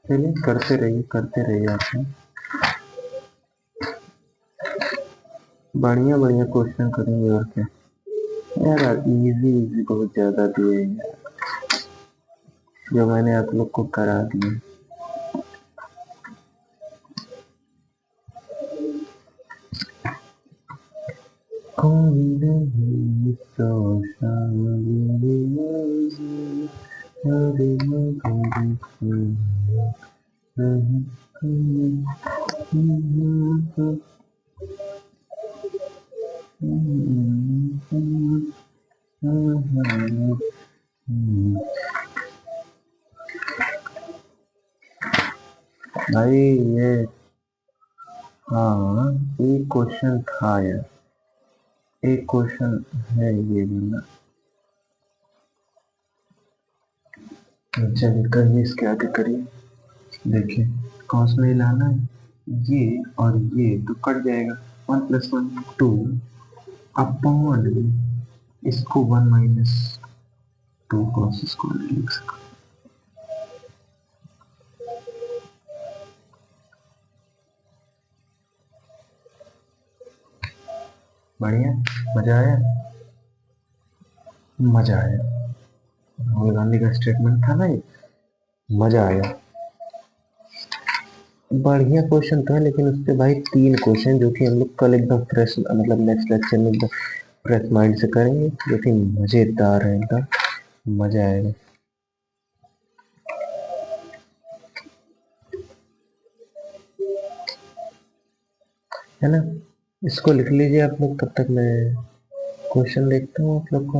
चलिए करते रहिए आपने बढ़िया बढ़िया क्वेश्चन करेंगे और क्या। यार इजी इजी बहुत ज्यादा दिए हैं जो मैंने आप लोग को करा दिए। कोई नहीं तो भाई ये हाँ एक क्वेश्चन था यार, एक क्वेश्चन है ये वाला। चलिए करिए इसके आगे करिए। देखिए कौन सा लाना है ये और ये तो कट जाएगा 1+1 2 अपॉन इसको 1 - 2 cos स्क्वायर लिख सकते। बढ़िया मजा आया मजा आया। राहुल गांधी का स्टेटमेंट था ना ये, मजा आया। बढ़िया क्वेश्चन था लेकिन उसके भाई 3 क्वेश्चन जो कि हम लोग कल एकदम फ्रेश मतलब नेक्स्ट लेक्चर में एकदम फ्रेश माइंड से करेंगे जो कि मजेदार है एकदम मजा आएगा। है ना इसको लिख लीजिए आप लोग तब तक मैं क्वेश्चन देखता हूँ आप लोग का।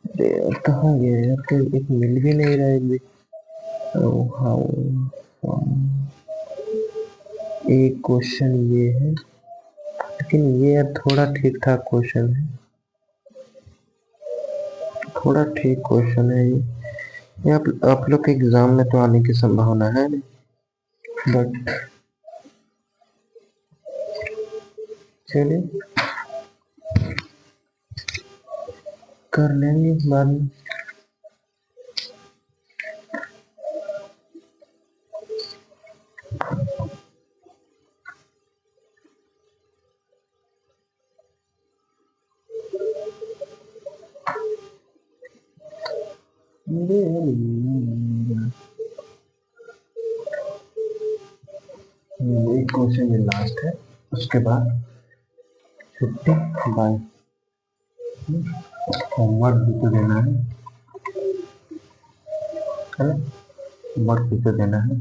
अरे यार कहाँ गया यार तो एक मिल भी नहीं रहा एक भी। हाउ एक क्वेश्चन ये है लेकिन ये यार थोड़ा ठीक ठाक क्वेश्चन है, थोड़ा ठीक क्वेश्चन है ये आप लोग के एग्जाम में तो आने की संभावना है बट चलिए कर लेंगे बाद में। एक क्वेश्चन ये लास्ट है उसके बाद छुट्टी बाय। होमवर्क भी तो देना है ना, होमवर्क भी तो देना है।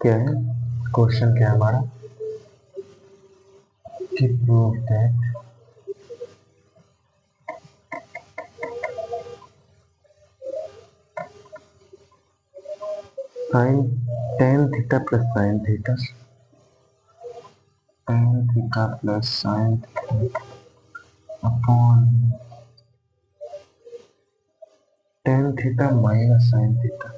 क्या है क्वेश्चन क्या है हमारा कि prove that sine tan theta plus sine theta tan theta plus sine theta upon tan theta minus sine theta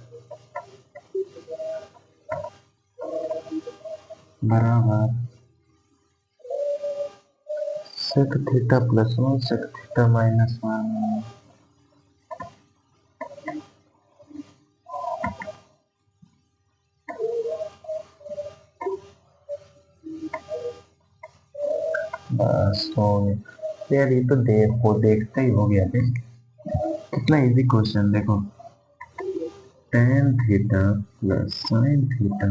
बराबर sec theta plus 1 sec theta minus 1। बस हो गया यार ये तो देखते ही हो गया देख कितना इजी क्वेश्चन देखो tan theta plus sine theta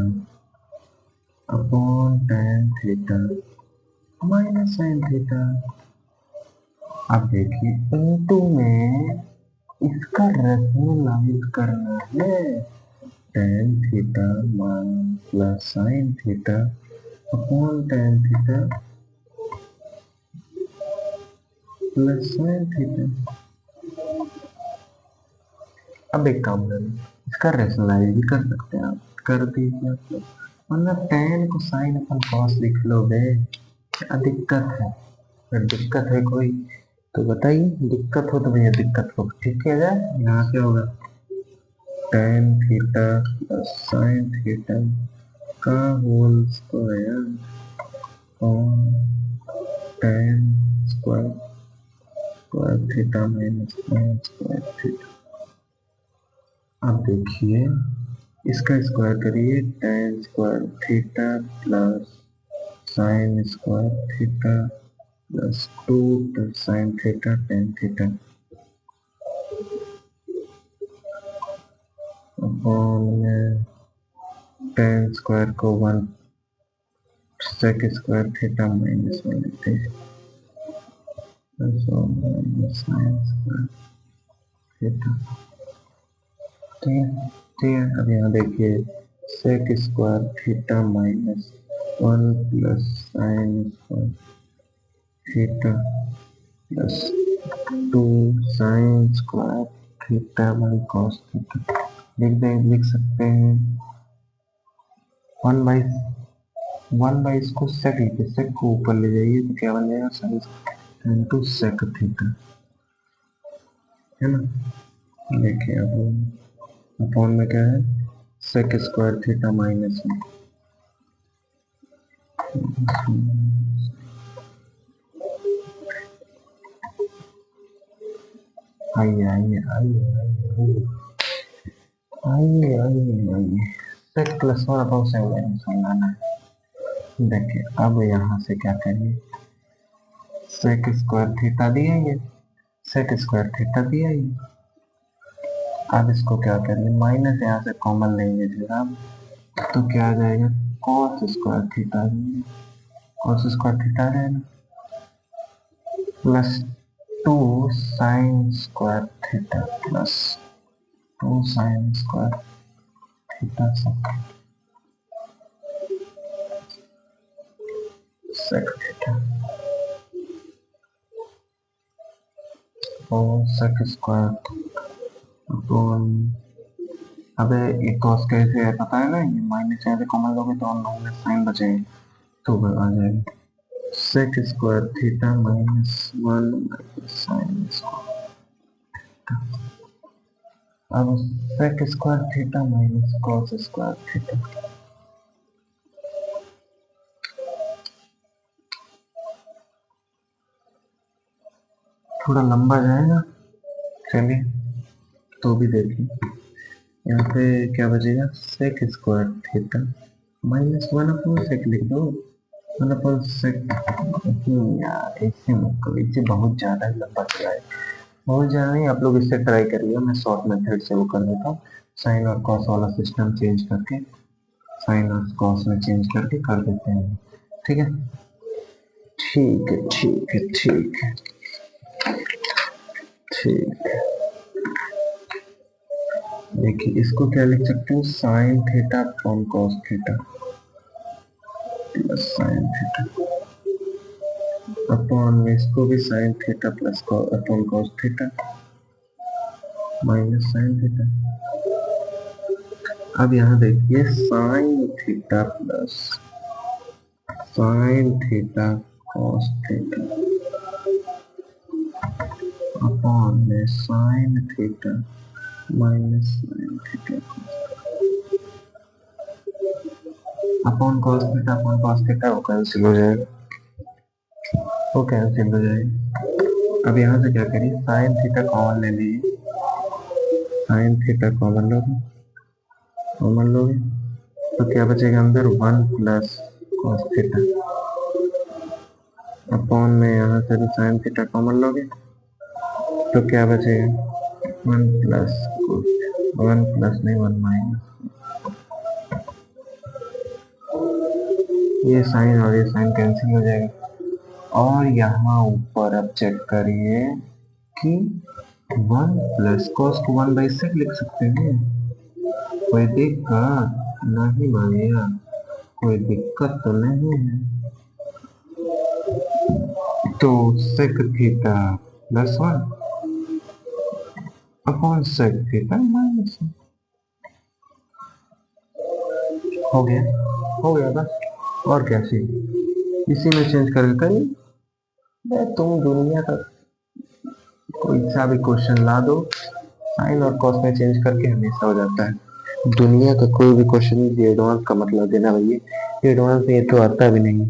upon tan theta minus sine theta. अब देखिए इनटू में इसका रैशनलाइज करना है tan theta plus sine theta upon tan theta plus sine theta. अब एक काम करें इसका रैशनलाइज भी कर सकते हैं आप कर दीजिए आप लोग वरना tan को साइन अपन कॉस लिख लो बे क्या दिक्कत है। अगर दिक्कत है कोई तो बताइए दिक्कत हो तो भैया दिक्कत हो ठीक है जाए यहाँ क्या होगा tan theta plus sine theta का होल स्क्वायर और tan square square theta minus sine square theta. अब देखिए इसका स्क्वायर करिए, tan square theta plus sine square theta plus 2 plus sine theta tan theta upon में tan स्क्वायर को 1 sec square theta minus 1 लेते हैं plus sine square theta. ठीक है, ठीक है। अब यहाँ देखिए sec square theta minus 1 plus sine square theta plus 2 sine square theta by cos theta लिख सकते हैं 1 बाई इसको सेक लिखिए, सेक को ऊपर ले जाइए तो क्या बन जाएगा साइन इनटू सेक थीटा, है ना। देखिए अब अपॉन में क्या है सेक स्क्वायर थीटा माइनस में आइए आइए आइए आइए आइए आइए आइए sec plus 1 upon sec minus 1 लाना है। देखिए अब यहाँ से क्या करिए सेक स्क्वायर थीटा दिया ये, सेक स्क्वायर थीटा दिया ये। अब इसको क्या करेंगे माइनस यहाँ से कॉमन लेंगे जरा, तो क्या आ जाएगा cos square theta, cos square theta आ जाएगा plus 2 sine square theta plus 2 sine square theta sec theta और सेक स्क्वायर अपॉन, अबे ये कॉस कैसे है पता है ना, ये माइनस यहाँ से कॉमन लोगे तो माइनस साइन बचेगा तो आ जाएगा sec square theta minus 1 minus sine square. अब sec square theta minus cos square theta, थोड़ा लंबा जाएगा, चलिए तो भी देखिए यहाँ पे क्या बचेगा sec square theta minus 1 upon sec लिख दो, 1 अपॉन सेक। यार ऐसे मत करो, इससे बहुत ज्यादा लंबा चला है, बहुत ज्यादा नहीं, आप लोग इससे ट्राई करिए, मैं शॉर्ट मेथड से वो कर देता हूँ, साइन और कॉस वाला सिस्टम चेंज करके, साइन और कॉस में चेंज करके कर देते हैं। ठीक है ठीक है ठीक है ठीक है ठीक है। देखिए इसको क्या लिख सकते हो sine theta upon cos theta plus sine theta upon में इसको भी sine theta plus upon cos theta minus sine theta. अब यहाँ देखिए sine theta plus sine theta cos theta upon में sine theta minus sine theta upon cos theta वो cancel हो जाएगा, वो कैंसिल हो जाएगा। अब यहाँ से क्या करिए साइन थीटा कॉमन ले लीजिए, साइन थीटा कॉमन लोगे तो क्या बचेगा अंदर 1 प्लस कॉस थीटा अपॉन में यहाँ से साइन थीटा कॉमन लोगे तो क्या बचेगा 1 प्लस 1 प्लस नहीं 1 माइनस, ये साइन और ये साइन कैंसिल हो जाएगा। और यहाँ ऊपर अब चेक करिए कि 1 प्लस कॉस को 1 बाई सेक लिख सकते हैं, कोई दिक्कत नहीं भैया, कोई दिक्कत तो नहीं है। तो sec theta plus 1 upon sec theta minus 1 हो गया बस, और क्या चाहिए, इसी में चेंज करके करिए। तुम दुनिया का कोई सा भी क्वेश्चन ला दो साइन और कॉस में चेंज करके हमेशा हो जाता है, दुनिया का कोई भी क्वेश्चन एडवांस का मतलब देना भैया, एडवांस ये तो आता भी नहीं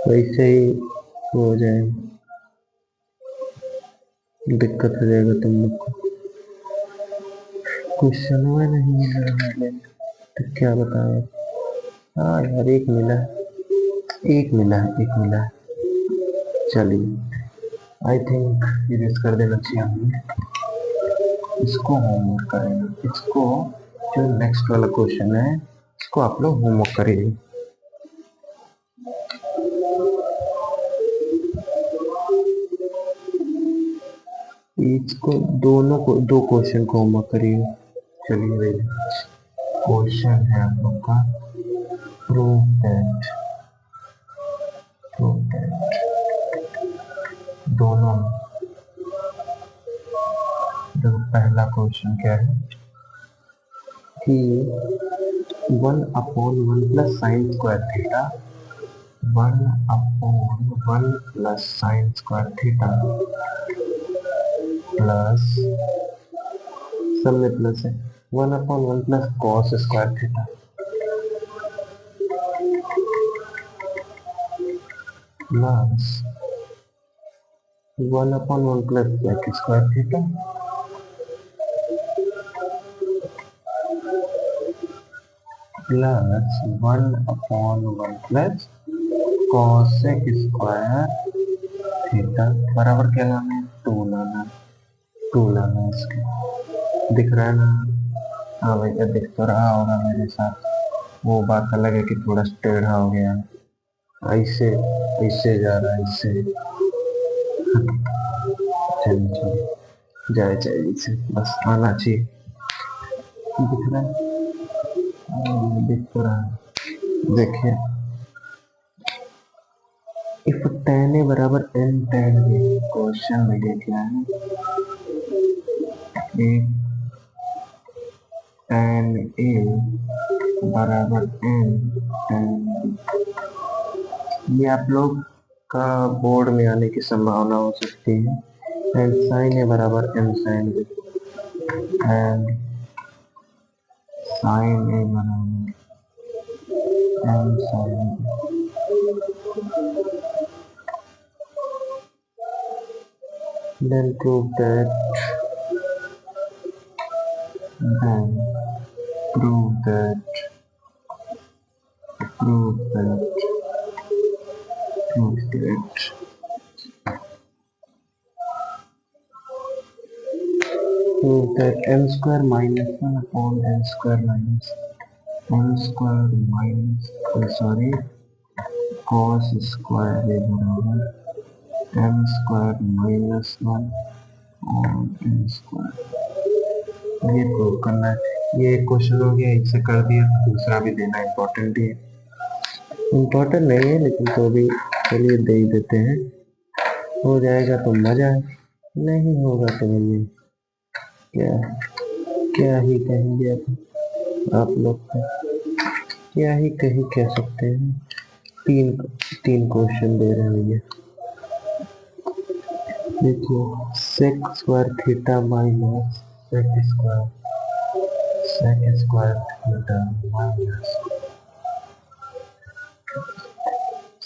वैसे ही हो जाए, दिक्कत हो जाएगा तुम लोग को। क्वेश्चन में नहीं मिल रहा है तो क्या बताएं। हाँ यार एक मिला है, एक मिला है, एक मिला है। चलिए आई थिंक इरेज कर देना चाहिए हमें। इसको होमवर्क करेंगे, इसको जो नेक्स्ट वाला क्वेश्चन है इसको आप लोग होमवर्क करिए। इसको दोनों को दो क्वेश्चन को होमवर्क करिए। चलिए भाई क्वेश्चन है आप लोग का प्रूव दैट दोनों। देखो पहला क्वेश्चन क्या है कि 1/1 + sin² theta 1/1 + sin² theta plus सब में प्लस है 1/1 + cos² theta plus 1/1 + sec² theta plus 1/1 + cos² theta बराबर क्या लाना है, 2 लाना है, 2 लाना है इसके। दिख रहा है ना। हाँ भैया दिख तो रहा होगा मेरे साथ। वो बात अलग है कि थोड़ा टेढ़ा हो गया, ऐसे ऐसे जा रहा है इससे। चलिए चलिए जाए जाए इसे बस आना चाहिए। दिख रहा है, दिख तो रहा है। देखिए इफ tan a बराबर n tan a, क्वेश्चन भैया क्या है, एक tan a बराबर n tan b। ये आप लोग का बोर्ड में आने की संभावना हो सकती है। एंड sin a बराबर m sin b and sin a बराबर m sin b। Then prove that then prove that prove that prove that prove that m² - 1/m² - sorry cos² a बराबर m² - 1/m²। ये prove करना है। ये एक question हो गया, एक से कर दिया तो दूसरा भी देना इम्पोर्टेंट ही है। इम्पोर्टेंट नहीं है लेकिन तो भी चलिए दे ही देते हैं। हो जाएगा तो मजा है, नहीं होगा तो भैया क्या क्या ही कहेंगे आप लोग का, क्या ही कहीं कह सकते हैं। तीन तीन क्वेश्चन दे रहे हैं भैया। देखिए sec² theta minus sec² theta minus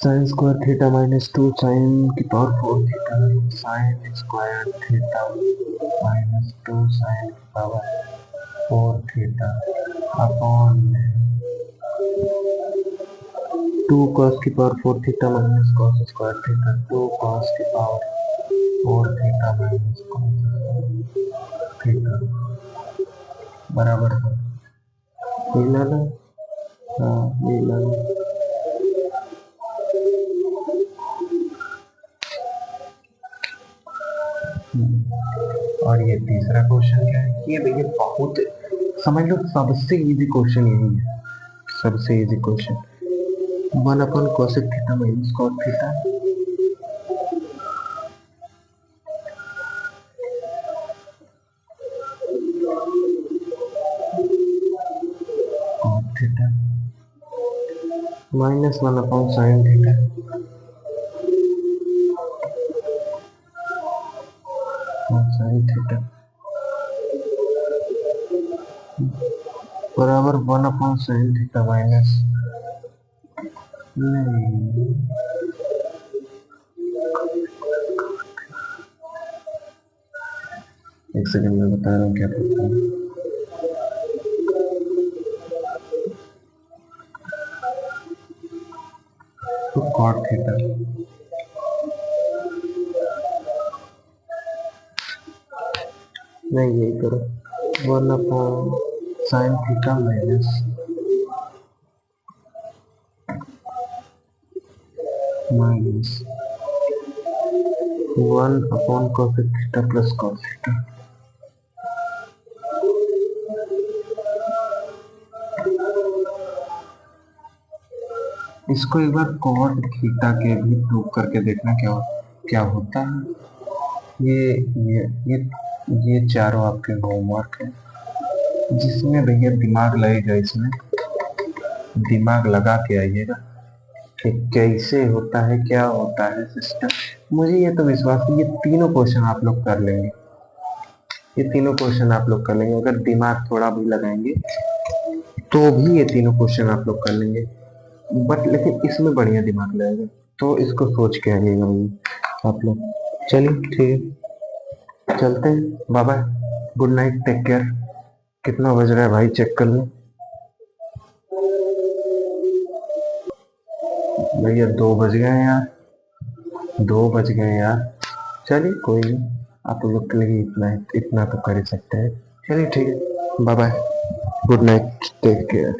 sin² theta -2 sin⁴ theta sin² theta -2 sin⁴ theta upon 2 cos⁴ theta minus cos² theta 2 cos⁴ theta minus cos² theta बराबर है। ये लाना, हाँ ये लाना। और ये तीसरा क्वेश्चन क्या है, ये भैया बहुत समझ लो सबसे इजी क्वेश्चन यही है, सबसे easy question 1/cos theta minus cot theta cot theta minus 1/sin theta sin theta बराबर 1/sin थीटा माइनस, नहीं एक सेकंड में बता रहा हूँ क्या करता हूँ। कॉट थीटा, नहीं यही करो, 1/sin theta minus 1/cos theta plus cos theta. इसको एक बार कॉट थीटा के भी प्रूव करके देखना क्या क्या होता है। ये ये ये ये चारों आपके होमवर्क है, जिसमें भैया दिमाग लगेगा, इसमें दिमाग लगा के आइएगा कि कैसे होता है, क्या होता है सिस्टम। मुझे ये तो विश्वास है ये तीनों क्वेश्चन आप लोग कर लेंगे, ये तीनों क्वेश्चन आप लोग कर लेंगे। अगर दिमाग थोड़ा भी लगाएंगे तो भी ये तीनों क्वेश्चन आप लोग कर लेंगे, बट लेकिन इसमें बढ़िया दिमाग लगेगा, तो इसको सोच के आइएगा भैया आप लोग। चलिए ठीक है, चलते हैं, bye bye, good night, take care. कितना बज रहा है भाई, चेक कर लो भैया, 2 बज गए यार, 2 बज गए यार। चलिए कोई नहीं, आप लोग के लिए इतना इतना तो कर ही सकते हैं। चलिए ठीक है, bye bye, good night, take care.